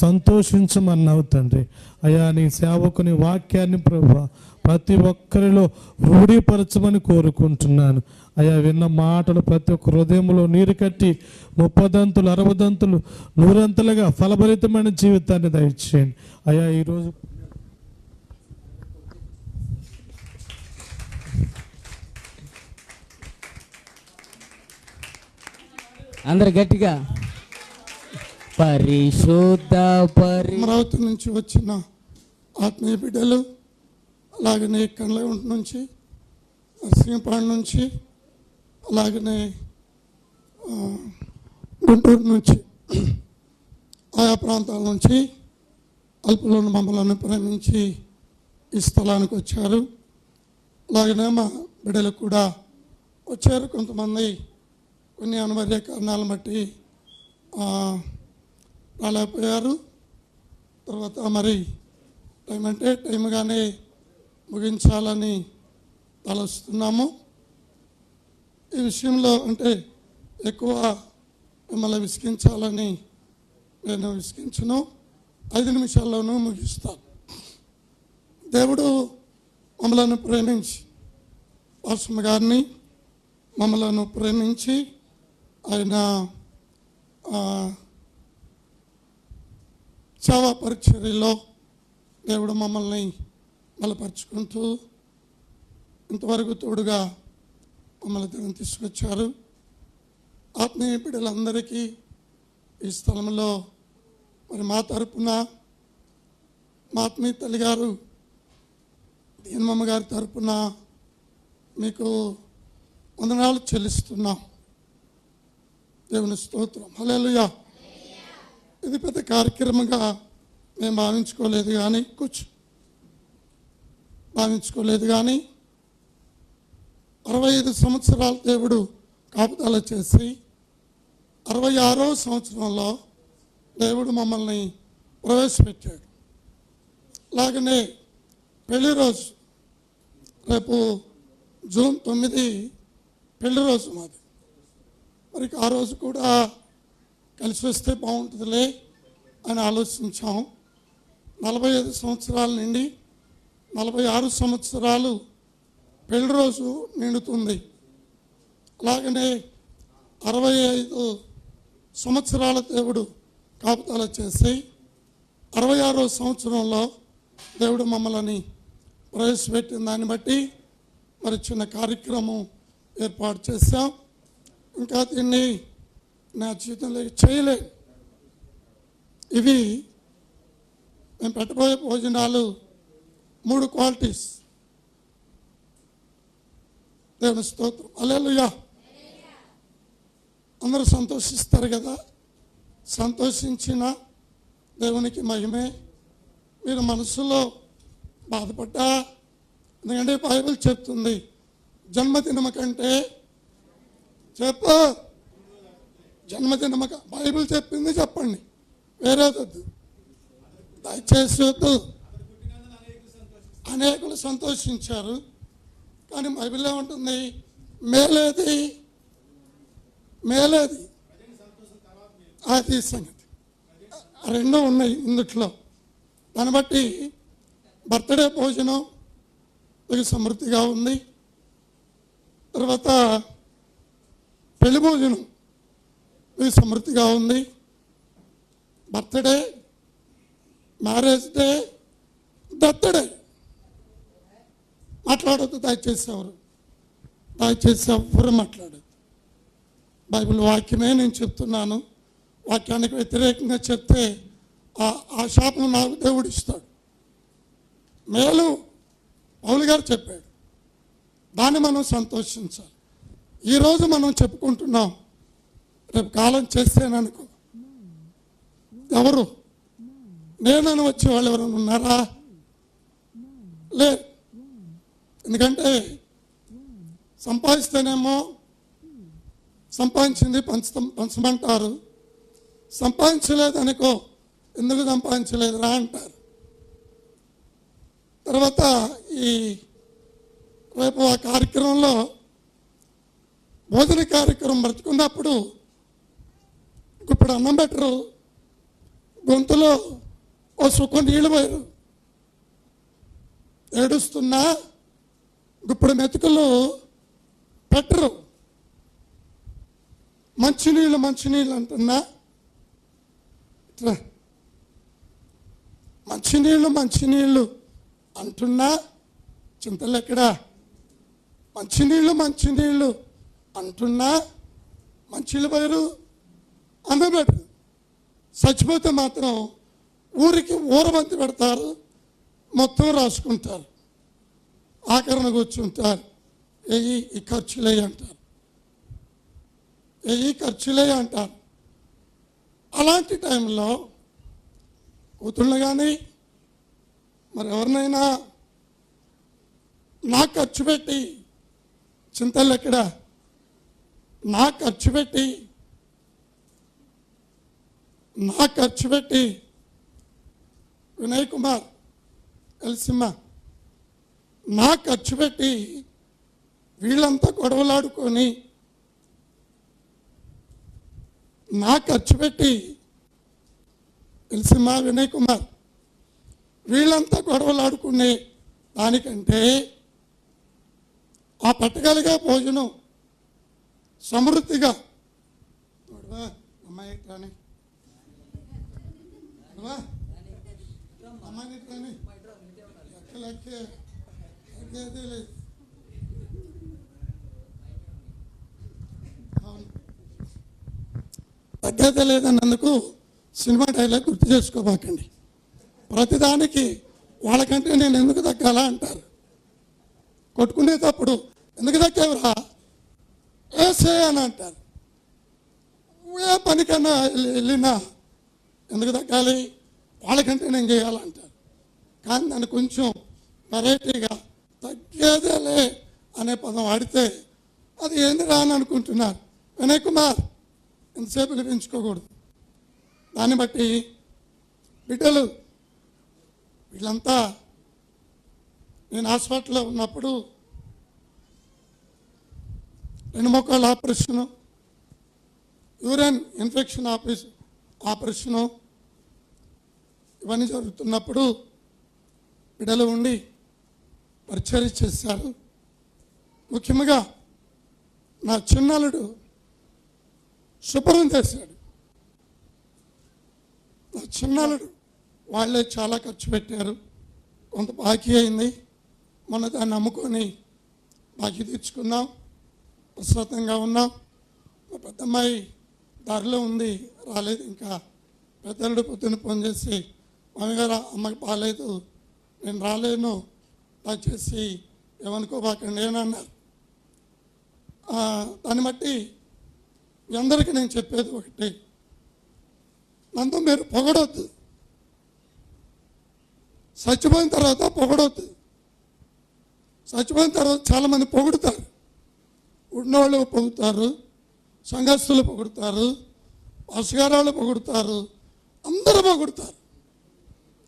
సంతోషించమన్నావు తండ్రి. అయ్యా నీ సేవకుని వాక్యాన్ని ప్రభువా ప్రతి ఒక్కరిలో రూఢీపరచమని కోరుకుంటున్నాను. అయ్యా విన్న మాటలు ప్రతి ఒక్క హృదయంలో నీరు కట్టి 30 దంతులు 60 దంతులు 100 ఫలభరితమైన జీవితాన్ని దయచేయండి. అయ్యా ఈరోజు అందరు గట్టిగా పరిశుద్ధ అమరావతి నుంచి వచ్చిన ఆత్మీయ బిడ్డలు, అలాగనే కండ్లగుంట నుంచి, నరసింహపాడు నుంచి, అలాగనే గుంటూరు నుంచి, ఆయా ప్రాంతాల నుంచి అల్పులను మమ్మల్ని ప్రేమించి ఈ స్థలానికి వచ్చారు. అలాగనే మా బిడ్డలు కూడా వచ్చారు. కొంతమంది కొన్ని అనివార్య కారణాలను బట్టి రాలేకపోయారు. తర్వాత మరి టైం అంటే టైంగానే ముగించాలని తలస్తున్నాము. ఈ విషయంలో అంటే ఎక్కువ మిమ్మల్ని విసిగించాలని నేను విసిగించను. 5 నిమిషాల్లోనూ ముగిస్తాను. దేవుడు మమ్మలను ప్రేమించి, పాస్టర్ గారిని మమ్మలను ప్రేమించి ఆయన సేవా పరిచర్యలో దేవుడు మమ్మల్ని బలపరుచుకుంటూ ఇంతవరకు తోడుగా మమ్మల్ని దేవుని తీసుకొచ్చారు. ఆత్మీయ బిడ్డలందరికీ ఈ స్థలంలో మరి మా తరపున మా ఆత్మీయ తల్లి గారు దీనమ్మ గారి తరపున మీకు వందనాలు చెల్లిస్తున్నాం. దేవుని స్తోత్రం. హల్లెలూయా. ఇది పెద్ద కార్యక్రమంగా మేము భావించుకోలేదు కానీ 65 సంవత్సరాలు దేవుడు కాపుదల చేసి 66వ సంవత్సరంలో దేవుడు మమ్మల్ని ప్రవేశపెట్టాడు. అలాగనే పెళ్లి రోజు, రేపు జూన్ 9 పెళ్లి రోజు మాది. మరి ఆ రోజు కూడా కలిసి వస్తే బాగుంటుందిలే అని ఆలోచించాం. 45 సంవత్సరాల నుండి 46 సంవత్సరాలు పెళ్లి రోజు నిండుతుంది. అలాగనే 65 సంవత్సరాల దేవుడు కాపుదల చేసి 66వ సంవత్సరంలో దేవుడు మమ్మల్ని ప్రవేశపెట్టిన దాన్ని బట్టి మరి చిన్న కార్యక్రమం ఏర్పాటు చేశాం. ఇంకా దీన్ని నా జీవితంలో చేయలేదు. ఇవి మేము పెట్టబోయే భోజనాలు 3 క్వాలిటీస్. దేవుని స్తోత్రం. హల్లెలూయా. అందరూ సంతోషిస్తారు కదా. సంతోషించిన దేవునికి మహిమే. మీరు మనసులో బాధపడ్డా, ఎందుకంటే బైబిల్ చెప్తుంది జన్మదినమ కంటే జన్మదినమ బైబిల్ చెప్పింది చెప్పండి, వేరేదొద్దు దయచేసి వద్దు. అనేకులు సంతోషించారు, కానీ బైబిల్ ఏమంటుంది? మేలేది అది సంగతి. రెండు ఉన్నాయి ఇందుట్లో. దాన్ని బట్టి బర్త్డే భోజనం మీకు సమృద్ధిగా ఉంది. తర్వాత పెళ్లి భోజనం మీకు సమృద్ధిగా ఉంది. Birthday, marriage day, death day మాట్లాడొద్దు దయచేసి. ఎవరు మాట్లాడద్దు. బైబిల్ వాక్యమే నేను చెప్తున్నాను. వాక్యానికి వ్యతిరేకంగా చెప్తే ఆ శాపం నాకు దేవుడు ఇస్తాడు. మేలు పౌలు గారు చెప్పాడు, దాన్ని మనం సంతోషించాలి. ఈరోజు మనం చెప్పుకుంటున్నాం, రేపు కాలం చేస్తేననుకో ఎవరు నేనని వచ్చేవాళ్ళు ఎవరైనా ఉన్నారా? లేదు. ఎందుకంటే సంపాదిస్తేనేమో సంపాదించింది పంచమంటారు, సంపాదించలేదనుకో ఎందుకు సంపాదించలేదురా అంటారు. తర్వాత ఈ రేపు ఆ కార్యక్రమంలో భోజన కార్యక్రమం బ్రతుకున్నప్పుడు ఇప్పుడు అన్నం పెట్టరు, గొంతులో ఓ సుఖం నీళ్ళు పోయారు, ఏడుస్తున్నా ఇప్పుడు మెతుకులు పెట్టరు. మంచినీళ్ళు అంటున్నా, మంచినీళ్ళు అంటున్నా చింతలు ఎక్కడా? మంచినీళ్ళు అంటున్నా మంచినీళ్ళు పోయారు, అందబెట్టరు. చచ్చిపోతే మాత్రం ఊరికి ఊరబంతి పెడతారు, మొత్తం రాసుకుంటారు, ఆఖరణ కూర్చుంటారు. ఈ ఖర్చులే అంటారు. అలాంటి టైంలో కూతుళ్ళు కానీ మరి ఎవరినైనా నా ఖర్చు పెట్టి చింతలు ఎక్కడ? నా ఖర్చు పెట్టి వినయ్ కుమార్ ఎల్సిమ్మ నా ఖర్చు పెట్టి వీళ్ళంతా గొడవలాడుకొని నా ఖర్చు పెట్టి ఎల్సిమ్మ వినయ్ కుమార్ వీళ్ళంతా గొడవలాడుకునే దానికంటే ఆ పట్టగలిగే భోజనం సమృద్ధిగా అమ్మాయి రాని తగ్గేదే లేదన్నందుకు సినిమా డైలాగ్ గుర్తు చేసుకోబాకండి. ప్రతిదానికి వాళ్ళకంటే నేను ఎందుకు తగ్గాలా అంటారు. కొట్టుకునేటప్పుడు ఎందుకు తగ్గేవరా వేసే అని అంటారు. ఏ పనికన్నా వెళ్ళినా ఎందుకు తగ్గాలి, వాళ్ళకంటే నేను చేయాలంటారు. కానీ దాన్ని కొంచెం వెరైటీగా తగ్గేదేలే అనే పదం వాడితే అది ఏంది రాని అనుకుంటున్నారు. వినయ్ కుమార్ ఎంతసేపు పెంచుకోకూడదు. దాన్ని బట్టి బిడ్డలు వీళ్ళంతా నేను హాస్పిటల్లో ఉన్నప్పుడు వెన్నుముక్కల ఆపరేషను, యూరిన్ ఇన్ఫెక్షన్ ఆపరేషను ఇవన్నీ జరుగుతున్నప్పుడు బిడ్డలు ఉండి పరిచర్య చేశారు. ముఖ్యంగా నా చిన్నలుడు శుభ్రం చేశాడు. నా చిన్నలుడు వాళ్ళే చాలా ఖర్చు పెట్టారు. కొంత బాకీ అయింది. మొన్న దాన్ని అమ్ముకొని బాకీ తీర్చుకున్నాం. ప్రస్తుతంగా ఉన్నాం. మా పెద్దమ్మాయి దారిలో ఉంది, రాలేదు ఇంకా. పెద్దలుడు పొద్దున్న ఫోన్ చేసి, మామగారు అమ్మకి బాగాలేదు, నేను రాలేను, దయచేసి ఏమనుకోబాకండి అని అన్నారు. దాన్ని బట్టి మీ అందరికీ నేను చెప్పేది ఒకటి, నన్ను మీరు పొగడొద్దు. చచ్చిపోయిన తర్వాత పొగడొద్దు. చచ్చిపోయిన తర్వాత చాలామంది పొగుడుతారు. ఉన్నవాళ్ళు పొగుడుతారు, సంఘస్థులు పొగుడుతారు, పాస్గారాలు పొగుడుతారు, అందరూ పొగుడుతారు.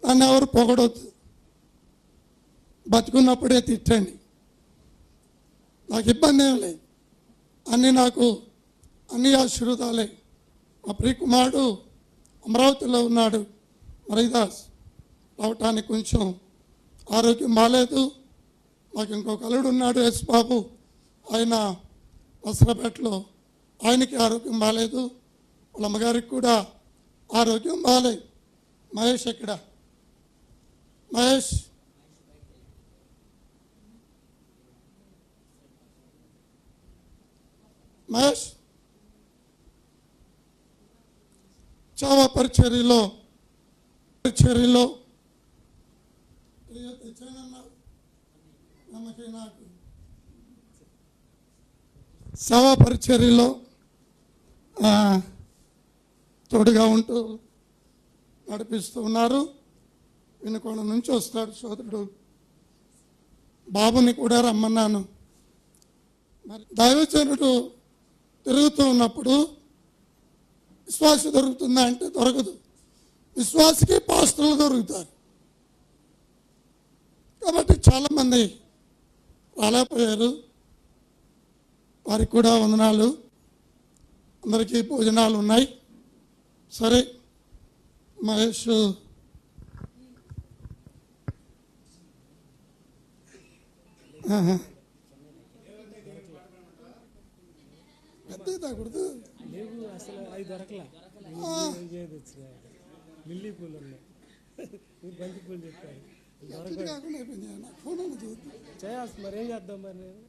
దాన్ని ఎవరు పొగడొద్దు. బతుకున్నప్పుడే తిట్టండి, నాకు ఇబ్బంది ఏం లేదు. అన్ని ఆశీర్వాదాలే. మా ప్రియకుమారుడు అమరావతిలో ఉన్నాడు, మరీదాస్. రావటానికి కొంచెం ఆరోగ్యం బాగాలేదు. మాకు ఇంకొక అల్లుడు ఉన్నాడు, ఎస్ బాబు, ఆయన వస్త్రపేటలో, ఆయనకి ఆరోగ్యం బాగాలేదు. వాళ్ళ అమ్మగారికి కూడా ఆరోగ్యం బాగాలేదు. మహేష్ ఎక్కడ? మహేష్ చావా పరిచర్యలో సేవా పరిచర్యలో తోడుగా ఉంటూ నడిపిస్తూ ఉన్నారు. వినుకొండ నుంచి వస్తాడు సోదరుడు. బాబుని కూడా రమ్మన్నాను. మరి దైవజనుడు తిరుగుతూ ఉన్నప్పుడు విశ్వాస దొరుకుతుందా అంటే దొరకదు. విశ్వాసకి పాస్టర్లు దొరుకుతారు. కాబట్టి చాలామంది రాలేకపోయారు. వారికి కూడా వందనాలు. అందరికీ భోజనాలు ఉన్నాయి. సరే, మహేష్ పెద్ద తాకూడదు. మరేం చేద్దాం మరి నేను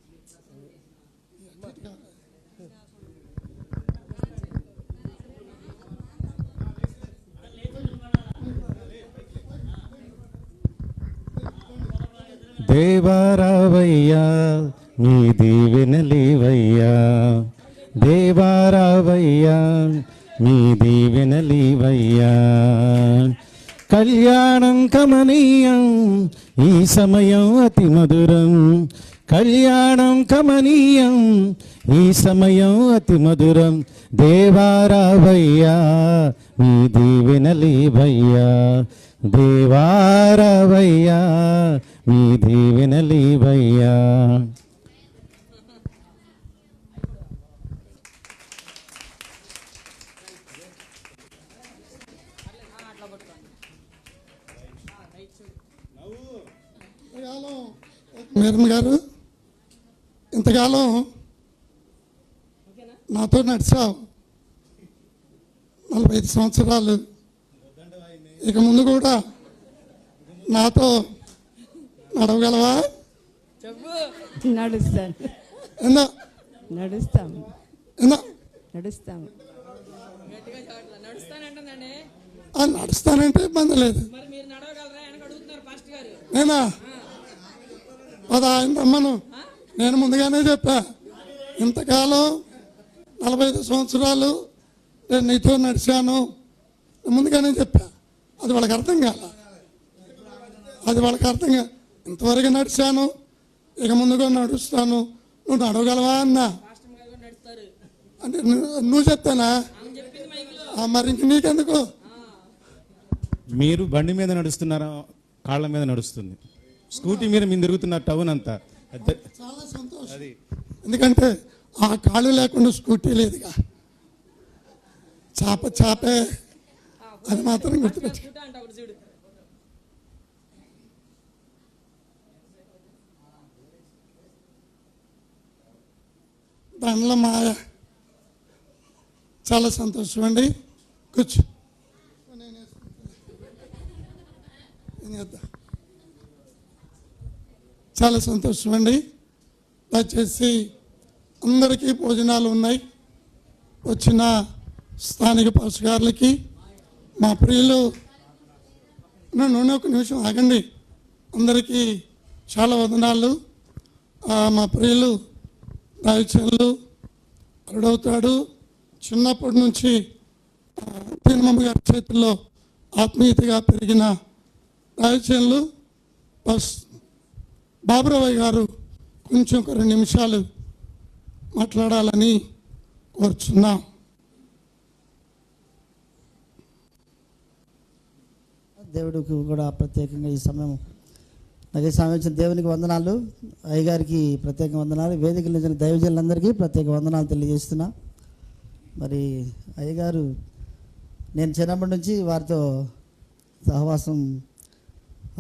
దేవారావయ్యా నీ దీవెనలీవయ్యా, దేవారావయ్యా నీ దీవెనలీవయ్యా. కళ్యాణం కమనీయం ఈ సమయం అతి మధురం, కళ్యాణం కమనీయం ఈ సమయం అతి మధురం. దేవారావయ్యా నీ దీవెనలీవయ్యా, దేవారావయ్యా నీ దీవెనలీవయ్యా. మీరమ్మ గారు, ఇంతకాలం నాతో నడిచావు 45 సంవత్సరాలు. ఇక ముందు కూడా నాతో నడవగలవా? నడుస్తాను. ఎందా నడుస్తాము, ఎందా నడుస్తాము. నడుస్తానంటే ఇబ్బంది లేదు. నేనా పదా రమ్మను. నేను ముందుగానే చెప్పా, ఇంతకాలం 45 సంవత్సరాలు నేను నీతో నడిచాను ముందుగానే చెప్పా. అది వాళ్ళకి అర్థం కాల. ఇంతవరకు నడిచాను, ఇక ముందుగా నడుస్తాను, నువ్వు నడవగలవా అన్నా. అంటే నువ్వు చెప్తానా? మరి ఇంక నీకెందుకు? మీరు బండి మీద నడుస్తున్నారా, కాళ్ళ మీద నడుస్తుంది, స్కూటీ మీద మీరు తిరుగుతున్నారు టౌన్ అంతా. చాలా సంతోషం. ఎందుకంటే ఆ కాళ్ళు లేకుండా స్కూటీ లేదుగా. చాపే అది మాత్రం గుర్తుపెట్టి. దండల మాయ. చాలా సంతోషం అండి. కూర్చో. చాలా సంతోషం అండి. దయచేసి అందరికీ భోజనాలు ఉన్నాయి. వచ్చిన స్థానిక పాస్టర్ గారులకి, మా ప్రియులు, నన్ను ఒక నిమిషం ఆగండి, అందరికీ చాలా వందనాలు. మా ప్రియులు దయచేళ్ళు అరుడవుతాడు. చిన్నప్పటి నుంచి తిరుమమ్మ గారి చేతుల్లో ఆత్మీయతగా పెరిగిన దయచేళ్ళు. బస్ బాబురావయ్య గారు కొంచెం ఒక 2 నిమిషాలు మాట్లాడాలని కోరుచున్నాం. దేవుడికి కూడా ప్రత్యేకంగా ఈ సమయం నాకు ఈ సమయం ఇచ్చిన దేవునికి వందనాలు. అయ్యగారికి ప్రత్యేక వందనాలు. వేదికలు నిలిచిన దైవజనులందరికీ ప్రత్యేక వందనాలు తెలియజేస్తున్నా. మరి అయ్యగారు, నేను చిన్నప్పటి నుంచి వారితో సహవాసం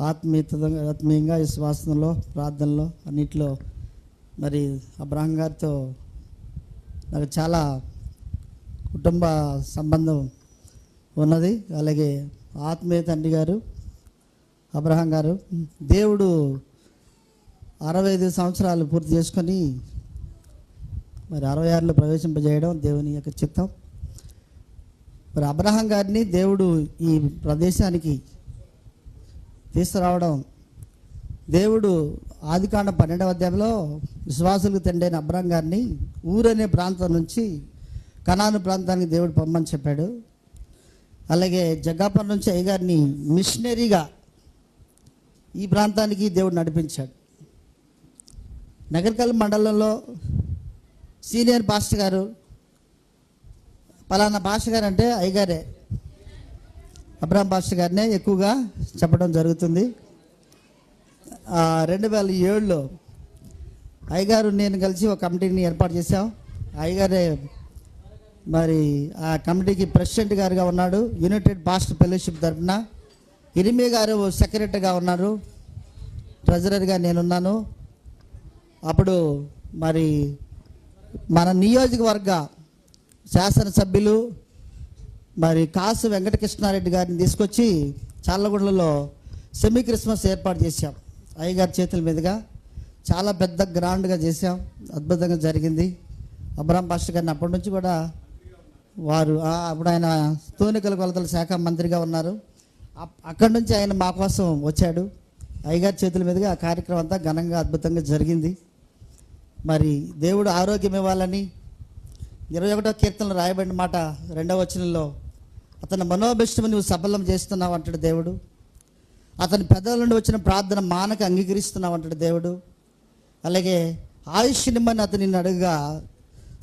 ఆత్మీయంగా విశ్వాసంలో, ప్రార్థనలో, అన్నింటిలో మరి అబ్రహం గారితో నాకు చాలా కుటుంబ సంబంధం ఉన్నది. అలాగే ఆత్మీయ తండ్రి గారు అబ్రహం గారు, దేవుడు 65 సంవత్సరాలు పూర్తి చేసుకొని మరి 66లో ప్రవేశింపజేయడం దేవుని యొక్క చిత్తం. మరి అబ్రహం గారిని దేవుడు ఈ ప్రదేశానికి తీసుకురావడం, దేవుడు ఆదికాండం 12వ అధ్యాయంలో విశ్వాసులకు తండ్రైన అబ్రహం గారిని ఊరనే ప్రాంతం నుంచి కనాను ప్రాంతానికి దేవుడు పంపమని చెప్పాడు. అలాగే జగ్గాపూర్ నుంచి అయ్యగారిని మిషనరీగా ఈ ప్రాంతానికి దేవుడు నడిపించాడు. నగరికల్ మండలంలో సీనియర్ పాస్టర్ గారు, పలానా పాస్టర్ గారు అంటే అయ్యగారే, అబ్రహం పాస్టర్ గారినే ఎక్కువగా చెప్పడం జరుగుతుంది. 2007లో అయ్యగారు నేను కలిసి ఒక కమిటీని ఏర్పాటు చేశాం. అయ్యగారే మరి ఆ కమిటీకి ప్రెసిడెంట్ గారుగా ఉన్నాడు. యునైటెడ్ పాస్టర్ ఫెలోషిప్ తరఫున ఇరిమి గారు సెక్రటరీగా ఉన్నారు, ట్రెజరర్గా నేనున్నాను. అప్పుడు మరి మన నియోజకవర్గ శాసనసభ్యులు మరి కాసు వెంకటకృష్ణారెడ్డి గారిని తీసుకొచ్చి చల్లగొండలో సెమీ క్రిస్మస్ ఏర్పాటు చేశాం. అయ్యగారి చేతుల మీదుగా చాలా పెద్ద గ్రాండ్గా చేశాం. అద్భుతంగా జరిగింది. అబ్రహం పాస్టర్ గారిని అప్పటి నుంచి కూడా వారు అప్పుడు ఆయన స్థూనికల కొలతల శాఖ మంత్రిగా ఉన్నారు. అక్కడి నుంచి ఆయన మా కోసం వచ్చాడు. అయ్యగారి చేతుల మీదుగా ఆ కార్యక్రమం అంతా ఘనంగా అద్భుతంగా జరిగింది. మరి దేవుడు ఆరోగ్యం ఇవ్వాలని 21వ కీర్తనలో రాయబడిన మాట 2వ వచనంలో, అతని మనోభిష్టము నువ్వు సఫలం చేస్తున్నావు అంటాడు దేవుడు. అతని పెదవుల నుండి వచ్చిన ప్రార్థన మానక అంగీకరిస్తున్నావు అంటాడు దేవుడు. అలాగే ఆయుష్ నిమ్మని అతని అడుగుగా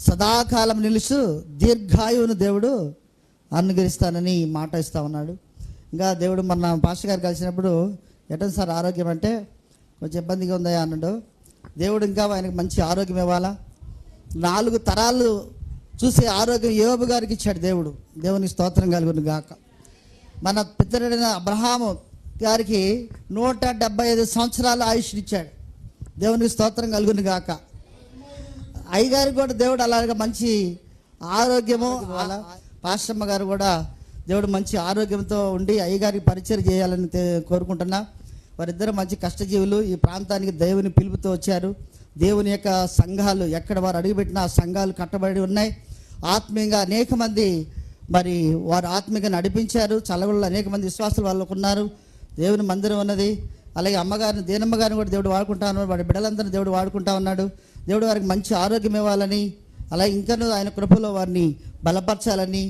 సదాకాలం నిలుసు దీర్ఘాయువును దేవుడు అనుగ్రహిస్తానని మాట ఇస్తా ఉన్నాడు. ఇంకా దేవుడు మన పాస్టర్ గారు కలిసినప్పుడు, ఎటన్ సార్ ఆరోగ్యం అంటే కొంచెం ఇబ్బందిగా ఉందా అన్నాడు. దేవుడు ఇంకా ఆయనకు మంచి ఆరోగ్యం ఇవ్వాలా, 4 తరాలు చూసే ఆరోగ్యం యోబు గారికి ఇచ్చాడు దేవుడు. దేవునికి స్తోత్రం కలుగును గాక. మన పితరుడైన అబ్రహాము గారికి 175 సంవత్సరాలు ఆయుష్నిచ్చాడు. దేవునికి స్తోత్రం కలుగును గాక. అయ్యగారికి కూడా దేవుడు అలాగే మంచి ఆరోగ్యము, పాస్టమ్మ గారు కూడా దేవుడు మంచి ఆరోగ్యంతో ఉండి అయ్యగారికి పరిచయం చేయాలని కోరుకుంటున్నా. వారిద్దరు మంచి కష్టజీవులు. ఈ ప్రాంతానికి దేవుని పిలుపుతో వచ్చారు. దేవుని యొక్క సంఘాలు ఎక్కడ వారు అడుగుపెట్టిన ఆ సంఘాలు కట్టబడి ఉన్నాయి. ఆత్మీయంగా అనేక మంది మరి వారు ఆత్మీయంగా నడిపించారు. చల్లగొండలో అనేక మంది విశ్వాసులు వాళ్ళకు ఉన్నారు. దేవుని మందిరం ఉన్నది. అలాగే అమ్మగారిని, దేనమ్మ గారిని కూడా దేవుడు వాడుకుంటా ఉన్నాడు. వాడి బిడ్డలందరినీ దేవుడు వాడుకుంటా ఉన్నాడు. దేవుడు వారికి మంచి ఆరోగ్యం ఇవ్వాలని, అలాగే ఇంకనూ ఆయన కృపలో వారిని బలపరచాలని,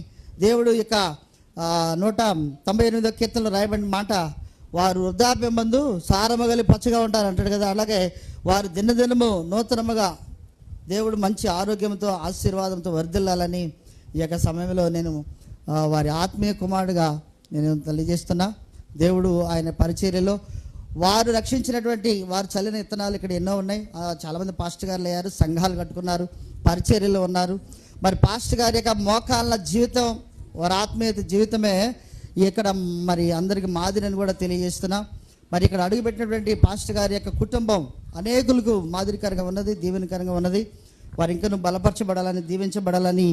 దేవుడు యొక్క 198వ కీర్తనలో రాయబడిన మాట, వారు వృద్ధాప్యం మందు సారమగలి పచ్చగా ఉంటారు అంటాడు కదా. అలాగే వారు దినదినము నూతనముగా దేవుడు మంచి ఆరోగ్యంతో ఆశీర్వాదంతో వర్ధిల్లాలని ఈ యొక్క సమయంలో నేను వారి ఆత్మీయ కుమారుడుగా నేను తెలియజేస్తున్నా. దేవుడు ఆయన పరిచర్యలో వారు రక్షించినటువంటి వారు చల్లిన విత్తనాలు ఇక్కడ ఎన్నో ఉన్నాయి. చాలామంది పాస్టర్ గారులు అయ్యారు, సంఘాలు కట్టుకున్నారు, పరిచర్యలో ఉన్నారు. మరి పాస్టర్ గారి యొక్క మోకాళ్ళ జీవితం, వారి ఆత్మీయత జీవితమే ఇక్కడ మరి అందరికి మాదిరిని కూడా తెలియజేస్తున్నా. మరి ఇక్కడ అడుగుపెట్టినటువంటి పాస్టర్ గారి యొక్క కుటుంబం అనేకులకు మాదిరికరంగా ఉన్నది, దీవెనకరంగా ఉన్నది. వారు ఇంకా బలపరచబడాలని, దీవించబడాలని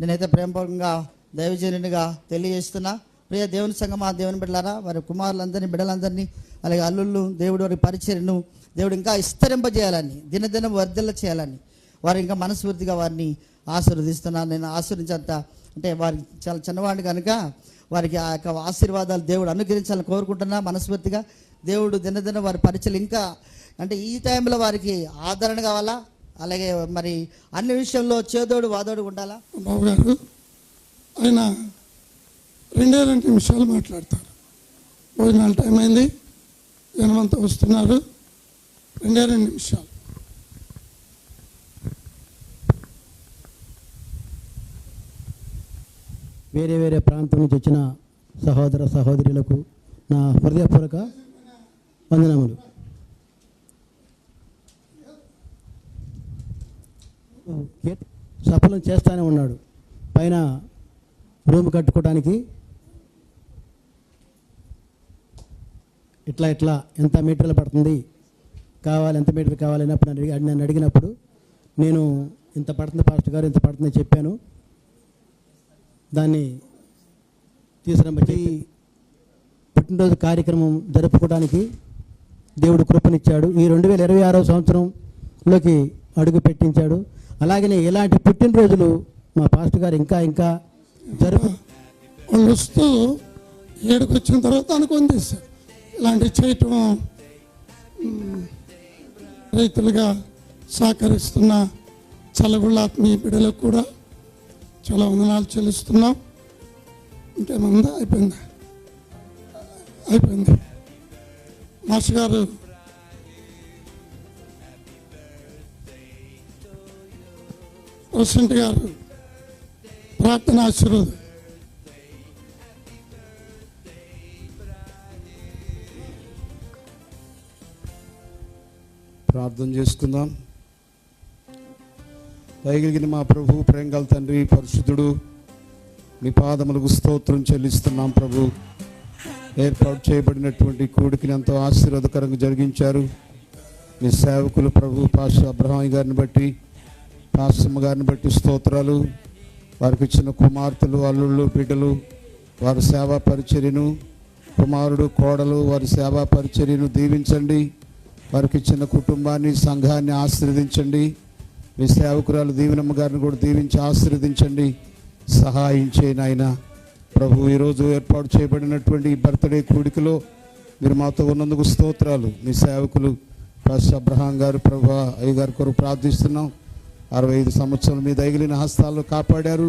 నేనైతే ప్రేమపూర్వకంగా దైవజనునిగా తెలియజేస్తున్నా. ప్రియ దేవుని సంగమా, దేవుని బిడ్డలారా, వారి కుమారులందరినీ, బిడ్డలందరినీ, అలాగే అల్లుళ్ళు, దేవుడు వారి పరిచర్యను దేవుడు ఇంకా విస్తరింపజేయాలని, దినదినం వర్ధిల్ల చేయాలని వారు ఇంకా మనస్ఫూర్తిగా వారిని ఆశీర్వదిస్తున్నాను. నేను ఆశీర్వించేంత అంటే వారికి చాలా చిన్నవాడిని కనుక వారికి ఆ యొక్క ఆశీర్వాదాలు దేవుడు అనుగ్రహించాలని కోరుకుంటున్నా మనస్ఫూర్తిగా. దేవుడు దినదిన వారి పరిచయలు ఇంకా అంటే ఈ టైంలో వారికి ఆదరణ కావాలా, అలాగే మరి అన్ని విషయంలో చేదోడు వాదోడు ఉండాలా. బాబు గారు ఆయన 2 నిమిషాలు మాట్లాడతారు. భోజనాల టైం అయింది, జనమంతా వస్తున్నారు. 2 నిమిషాలు. వేరే వేరే ప్రాంతం నుంచి వచ్చిన సహోదర సహోదరులకు నా హృదయపూర్వక వందనములు. సఫలం చేస్తానే ఉన్నాడు. పైన రూమ్ కట్టుకోవడానికి ఇట్లా ఎంత మీటర్లు పడుతుంది కావాలి, ఎంత మీటర్ కావాలి అన్నప్పుడు నన్ను అడిగినప్పుడు నేను ఇంత పడుతుంది పాస్టర్ గారు, ఇంత పడుతుంది చెప్పాను. దాన్ని తీసుకురబట్టి పుట్టినరోజు కార్యక్రమం జరుపుకోవడానికి దేవుడు కృపనిచ్చాడు. ఈ 2026 సంవత్సరంలోకి అడుగు పెట్టించాడు. అలాగనే ఇలాంటి పుట్టినరోజులు మా పాస్టర్ గారు ఇంకా వాళ్ళు వస్తూ 7కి వచ్చిన తర్వాత అనుకొని చేశారు. ఇలాంటివి చేయటం రైతులుగా సహకరిస్తున్న చల్లగుళ్ళ ఆత్మీయ బిడ్డలకు కూడా చాలా వందనాలు చెల్లిస్తున్నాం. ఇంకేముందా? అయిపోయింది. మాస్టర్ గారు ప్రెసిడెంట్ గారు ప్రార్థన ఆశీర్వాదం. ప్రార్థన చేసుకుందాం. దయగలిగిన మా ప్రభు, ప్రేమగల తండ్రి, పరిశుద్ధుడు, నీ పాదములకు స్తోత్రం చెల్లిస్తున్నాం. ప్రభు, ఏర్పాటు చేయబడినటువంటి కూడికిని ఎంతో ఆశీర్వాదకరంగా జరిగించారు. మీ సేవకులు ప్రభు పాస్టర్ అబ్రహాం గారిని బట్టి, పాస్టమ్మ గారిని బట్టి స్తోత్రాలు. వారికి ఇచ్చిన కుమార్తెలు, అల్లుళ్ళు, బిడ్డలు, వారి సేవా పరిచర్యను, కుమారుడు, కోడలు, వారి సేవా పరిచర్యను దీవించండి. వారికి ఇచ్చిన కుటుంబాన్ని, సంఘాన్ని ఆశీర్వదించండి. మీ సేవకురాలు దీవెనమ్మ గారిని కూడా దీవించి ఆశీర్వదించండి, సహాయం చేయను ఆయన. ప్రభు, ఈరోజు ఏర్పాటు చేయబడినటువంటి ఈ బర్త్డే కూడికలో మీరు మాతో ఉన్నందుకు స్తోత్రాలు. మీ సేవకులు పాస్టర్ అబ్రహాం గారు, ప్రభు అయ్యగారి కొరకు ప్రార్థిస్తున్నాం. 65 సంవత్సరాలు మీ దయగలిగిన హస్తాల్లో కాపాడారు,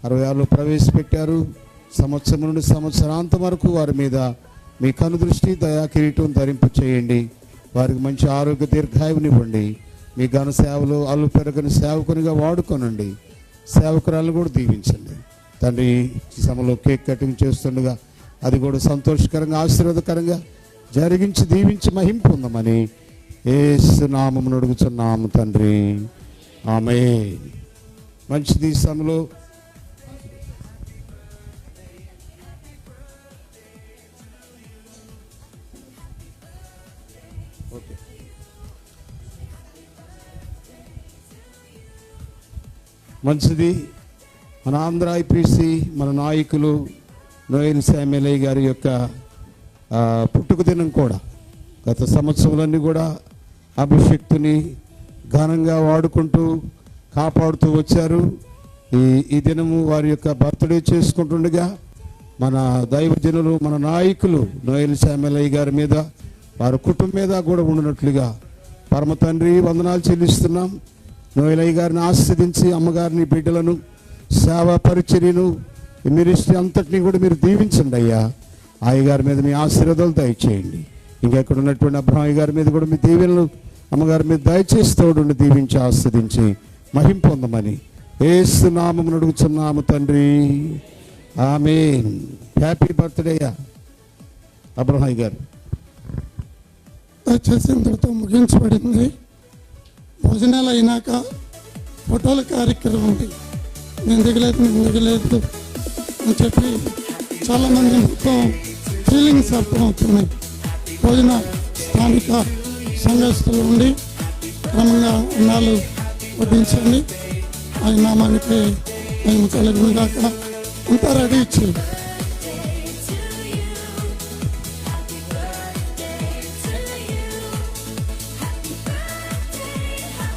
66లో ప్రవేశపెట్టారు. సంవత్సరం నుండి సంవత్సరాంతం వరకు వారి మీద మీ కనుదృష్టి, దయా కిరీటం ధరింపు చేయండి. వారికి మంచి ఆరోగ్య దీర్ఘాయువునివ్వండి. మీ ఘన సేవలు అల్లు పెరగని సేవకునిగా వాడుకోనండి. సేవకురాలు కూడా దీవించండి తండ్రి. ఈ సమయంలో కేక్ కటింగ్ చేస్తుండగా అది కూడా సంతోషకరంగా, ఆశీర్వాదకరంగా జరిగించి దీవించి మహిమ పొందమని యేసు నామమున అడుగుచున్నాము తండ్రి, ఆమేన్. మంచిది. ఈ సమయంలో మంచిది. మన ఆంధ్ర ఐపీసీ మన నాయకులు నోయల్ శామ్యులయ్య గారి యొక్క పుట్టుక దినం కూడా గత సంవత్సరాలన్నీ కూడా అభిషక్తుని ఘనంగా వాడుకుంటూ కాపాడుతూ వచ్చారు. ఈ దినము వారి యొక్క బర్త్డే చేసుకుంటుండగా మన దైవజనులు, మన నాయకులు నోయల్ శామ్యులయ్య గారి మీద, వారి కుటుంబం మీద కూడా ఉండినట్లుగా పరమ తండ్రి వందనాలు చెల్లిస్తున్నాం. నోయలయ్య గారిని ఆస్వాదించి అమ్మగారిని, బిడ్డలను, సేవా పరిచర్యను, మినిస్ట్రీ అంతటినీ కూడా మీరు దీవించండి అయ్యా. అయ్యగారి మీద మీ ఆశీర్వాదాలు దయచేయండి. ఇంకెక్కడ ఉన్నటువంటి అబ్రహాం గారి మీద కూడా మీ దీవెనలు అమ్మగారి మీద దయచేసి తోడుండి దీవించి ఆస్వాదించి మహిం పొందమని యేసు నామమున అడుగుచున్నాము తండ్రి, ఆమేన్. హ్యాపీ బర్త్డే అబ్రహాం గారు. దయచేసి ఇంతటితో ముగించబడింది. భోజనాలు అయినాక ఫోటోల కార్యక్రమం ఉంది. నేను దిగలేదు అని చెప్పి చాలామంది మొత్తం ఫీలింగ్స్ అర్థమవుతున్నాయి. భోజనాలు స్థానిక సంఘస్థులు ఉండి క్రమంగా అన్నాలు వడ్డించండి. ఆయన నామానికి మేము కలిగి దాకా అంతా రెడీ ఇచ్చేది.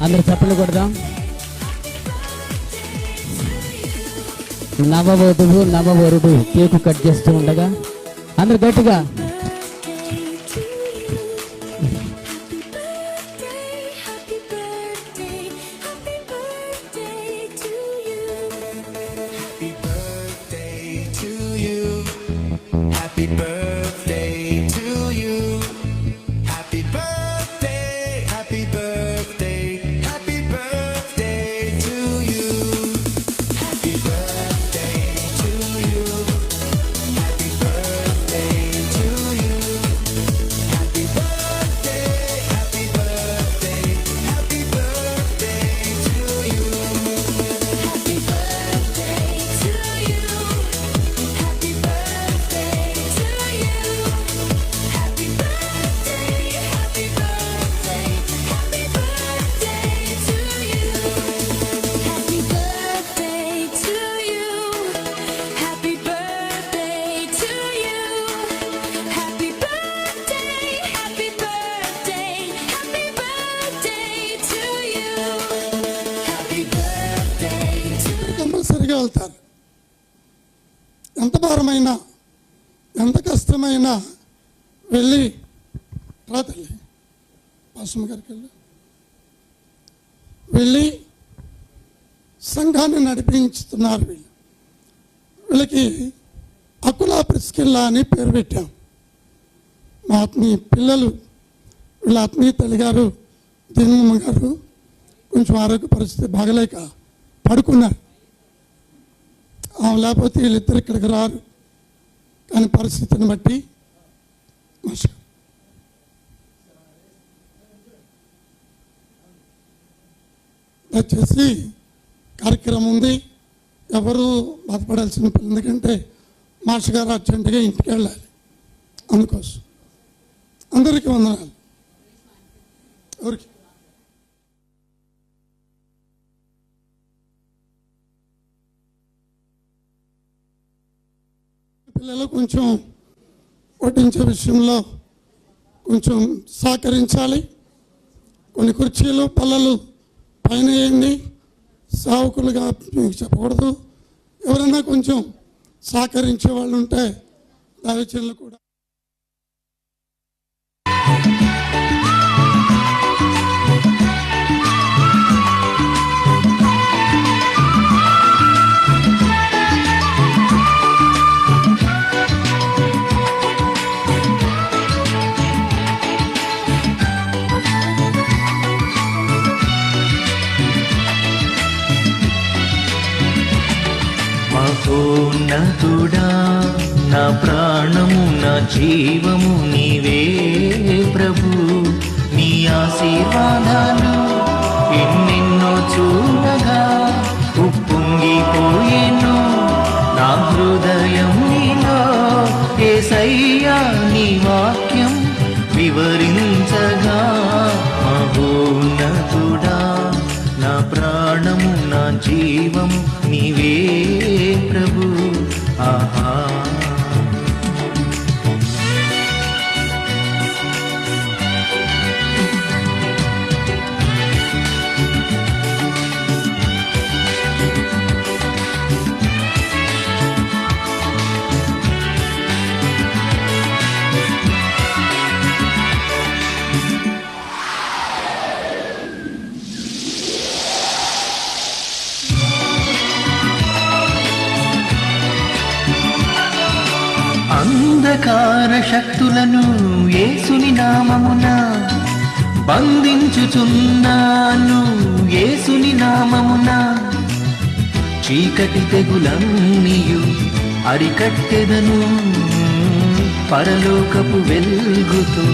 అందరు చప్పట్లు కొడదాం. నవవధువు నవవరుడు కేకు కట్ చేస్తూ ఉండగా అందరు గట్టిగా కంపల్సరిగా వెళ్తారు. ఎంత భారమైనా ఎంత కష్టమైనా వెళ్ళి రా తల్లి పాస్టమ్ గారికి వెళ్ళి సంఘాన్ని నడిపించుతున్నారు. వీళ్ళకి అకులా ప్రిస్కిల్లా అని పేరు పెట్టాం. మా ఆత్మీయ పిల్లలు, వీళ్ళ ఆత్మీయ తల్లి గారు దీనమ్మ గారు కొంచెం ఆరోగ్య పరిస్థితి బాగలేక పడుకున్నారు. లేకపోతే వీళ్ళిద్దరు ఇక్కడికి రారు. కానీ పరిస్థితిని బట్టి దయచేసి కార్యక్రమం ఉంది. ఎవరు బాధపడాల్సిన పని, ఎందుకంటే మాస్టర్ గారు అర్జెంటుగా ఇంటికి వెళ్ళాలి. అందుకోసం అందరికీ వందనాలు. ఎవరికి పిల్లలు కొంచెం వడ్డించే విషయంలో కొంచెం సహకరించాలి. కొన్ని కుర్చీలు పళ్ళలు పైన వేయండి. సావుకులుగా మీకు చెప్పకూడదు. ఎవరైనా కొంచెం సహకరించే వాళ్ళు ఉంటే దయచేసి కూడా మహోన్నతుడా, నా ప్రాణము నా జీవము నీవే ప్రభు. నీ ఆశీర్వాదాలు ఎన్నెన్నో చూడగా ఉప్పొంగిపోయేను నా హృదయం నీలో. యేసయ్యా నీ వాక్యం వివరించగా. మహోన్నతుడా, నా ప్రాణము నా జీవము నీవే ప్రభు. ఆహా అంధకార శక్తులను యేసుని నామమున బంధించుచున్నాను. యేసుని నామమున చీకటి తెగులన్నీయు అరికట్టెదను పరలోకపు వెలుగుతో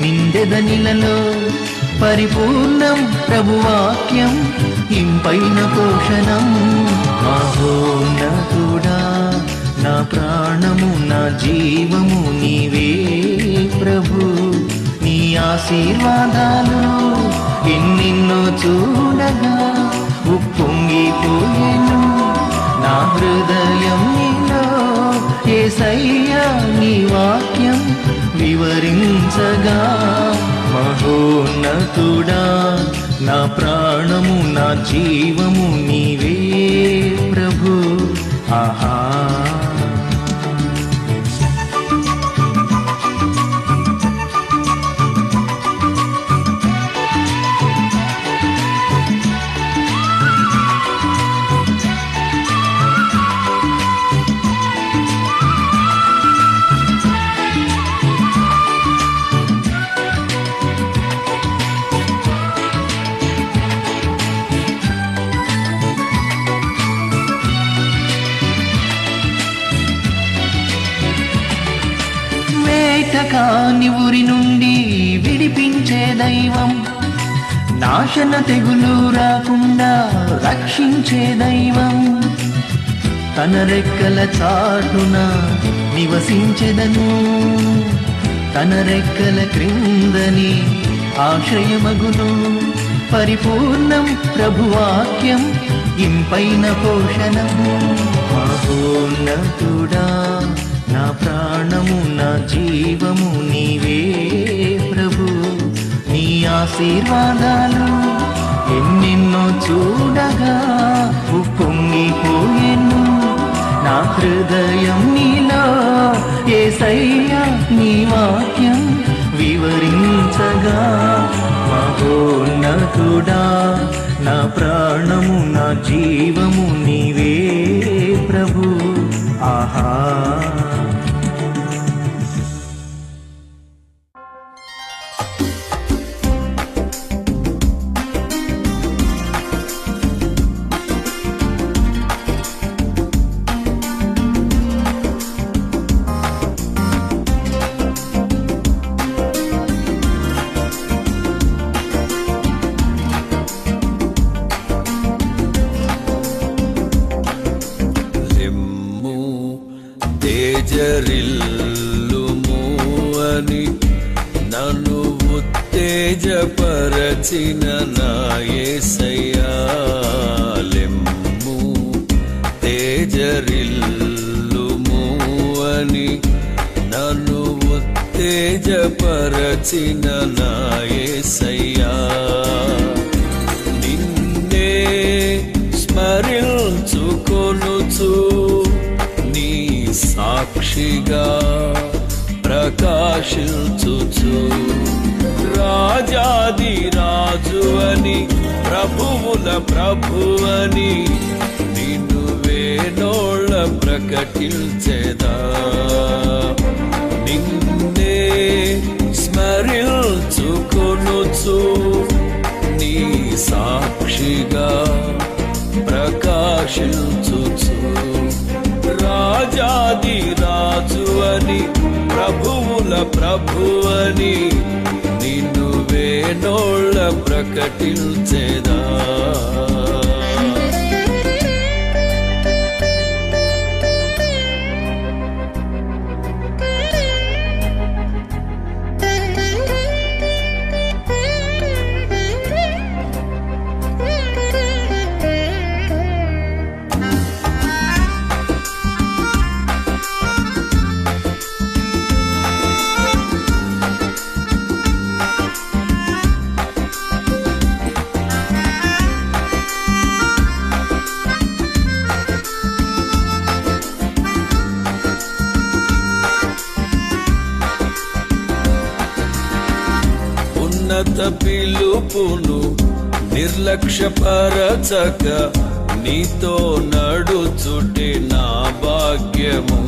నిండెదనిలలో పరిపూర్ణం ప్రభువాక్యం ఇంపైన పోషణం. మహోన్నతుడా నా ప్రాణము నా జీవము నీవే ప్రభు. నీ ఆశీర్వాదాలు ఎన్నెన్నో చూడగా ఉప్పొంగిపోయెను నా హృదయం నీలో. యేసయ్యా నీ వాక్యం వివరించగా మహోన్నతుడా నా ప్రాణము నా జీవము నీవే ప్రభు. ఆహా కాని ఊరి నుండి విడిపించే దైవం, నాశన తెగులు రాకుండా రక్షించే దైవం. తన రెక్కల చాటున నివసించెదను, తన రెక్కల క్రిందని ఆశ్రయమగును. పరిపూర్ణం ప్రభువాక్యం ఇంపైన పోషణం. మహోన్నతుడా నా ప్రాణము నా జీవము నీవే ప్రభు. నీ ఆశీర్వాదాలు ఎన్నెన్నో చూడగా ఉప్పొంగిపోయెను నా హృదయం నీలో. యేసయ్యా నీ వాక్యం వివరించగా మహోన్నతుడా నా ప్రాణము నా జీవము నీవే ప్రభు. ఆహా తేజరిల్లుము అని నన్ను ఉత్తేజపరచిన నా యేసయ్యా. లెమ్ము తేజరిల్లుము అని నన్ను ఉత్తేజపరచిన నా యేసయ్యా. నిన్నే స్మరించుకొనుచు సాక్షిగా ప్రకాశించుచు రాజాది రాజు అని ప్రభువుల ప్రభువని నిన్ను వేణోళ్ళ ప్రకటించెదా. నిన్నే స్మరించుకొనుచు నీ సాక్షిగా ప్రకాశించుచు రాజాది రాజు అని ప్రభువుల ప్రభువని నిన్ను వేణోళ్ళ ప్రకటించెదా. ఉన్నత పిలుపును నిర్లక్ష్యపరచక నీతో నడుచుటే నా భాగ్యము.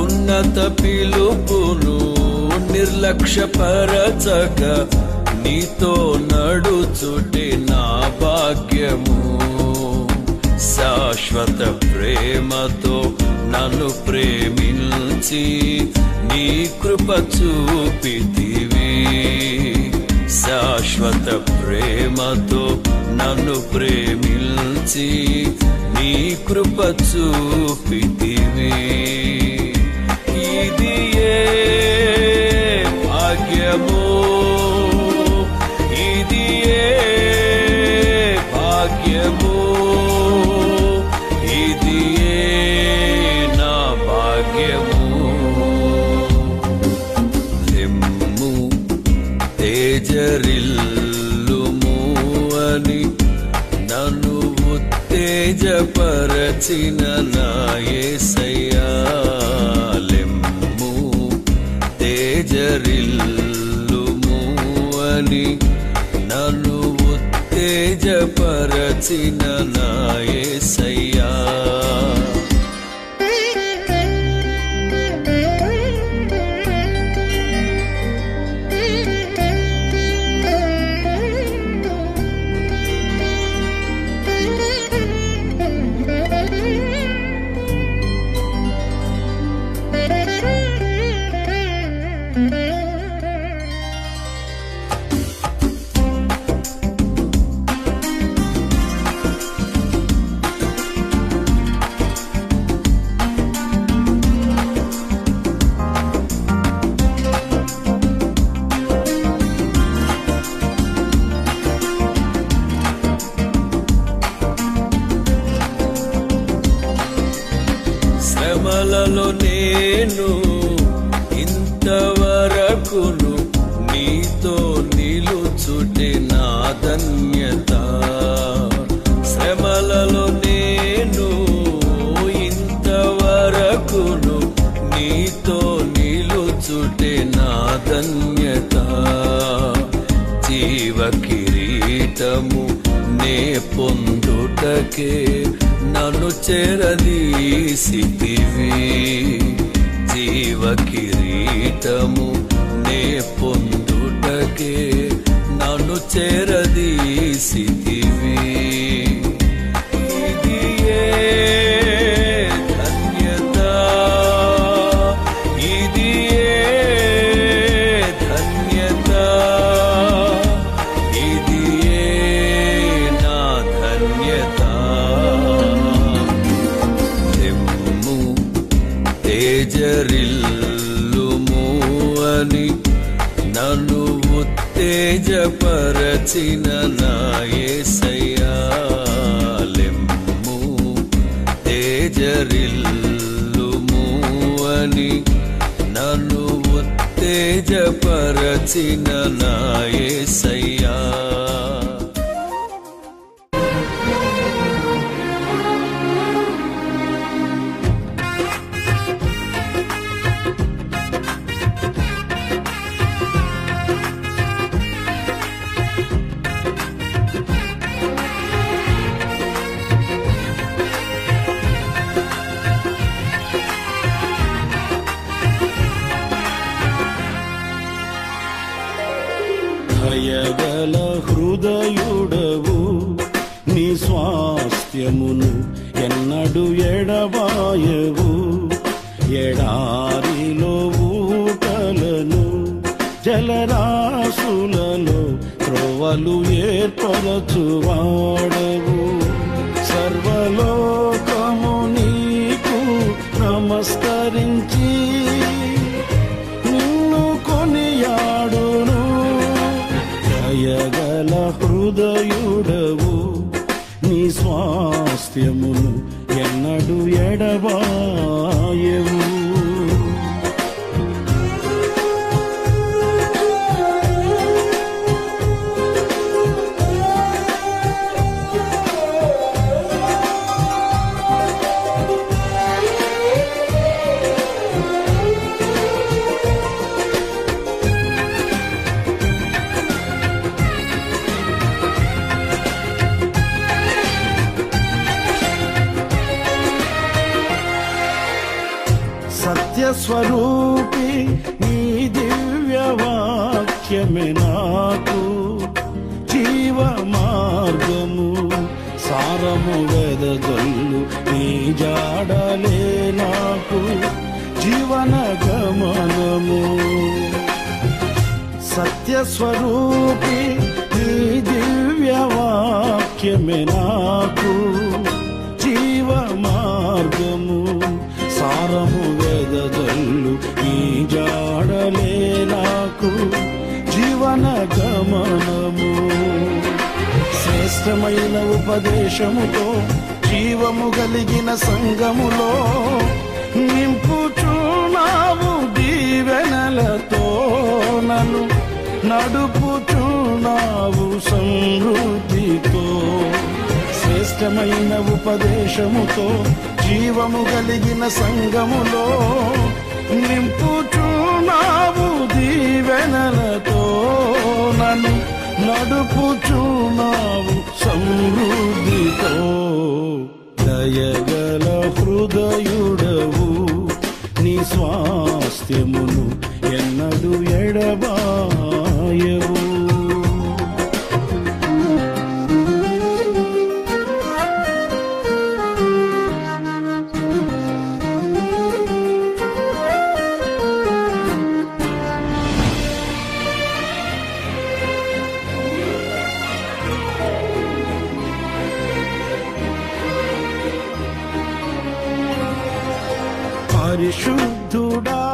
ఉన్నత పిలుపును నిర్లక్ష్యపరచక నీతో నడుచుటే నా భాగ్యము. శాశ్వత ప్రేమతో నన్ను ప్రేమించి నీ కృప చూపితివి. శాశ్వత ప్రేమతో నన్ను ప్రేమించి నీ కృప చూపితివి. ఇది ఏ భాగ్యమో, ఇది ఏ భాగ్యమో, ఇది ఏ నా భాగ్యము. లెమ్ము తేజరిల్లుము అని నన్ను ఉత్తేజపరచిన నా యేసయ్యా. లెమ్ము తేజరిల్లుము అని నన్ను ఉత్తేజపరచిన నా యేసయ్యా. శ్రమలలో నేను ఇంతవరకును నీతో నిలుచుటే నా ధన్యత. శ్రమలలో నేను ఇంతవరకును నీతో నిలుచుటే నా ధన్యత. జీవ కిరీటము నే పొందుటకే నన్ను చెరదీసితివి. జీవ కిరీటము నే పొందుటకే నన్ను చెరదీసితివి. ఇది ఏ ధన్యత, ఇది ఏ ధన్యత, ఇది ఏ నా ధన్యత. లెమ్ము తేజరిల్లుము అని నన్ను ఉత్తేజపరచిన నా యేసయ్యా. లెమ్ము తేజరిల్లుము అని నన్ను ఉత్తేజపరచిన నా యేసయ్యా. దయగల హృదయుడవు, నీ స్వాస్థ్యమును ఎన్నడు ఎడబాయవు. ఎడారిలో ఊటలను జలరాశులలో త్రోవలు ఏర్పరచువాడవు. సర్వలోకము నీకు నమస్కరించి నిన్ను కొనియాడును. దయగల హృదయుడవు, నీ స్వాస్థ్యమును ఎన్నడు ఎడబాయవు. సత్యస్వరూపి నీ దివ్య వాక్యమే నాకు జీవ మార్గము, సారము వెదజల్లు నీ జాడలే నాకు జీవన గమనము. సత్యస్వరూపి నీ దివ్య వాక్యమే నాకు జీవ మార్గము. సారము వెదజల్లు నీ జాడలే నాకు జీవన గమనము. శ్రేష్టమైన ఉపదేశముతో జీవము కలిగిన సంగములో నింపుచున్నావు దీవెనలతో నన్ను నడుపుచున్నావు సమృద్ధితో. శ్రేష్టమైన ఉపదేశముతో జీవము కలిగిన సంగములో నింపుచున్నావు దీవెనలతో నన్ను నడుపుచున్నావు సమృద్ధితో. దయగల హృదయుడవు నీ స్వాస్థ్యమును ఎన్నడు ఎడబాయవు. పరిశుద్ధుడా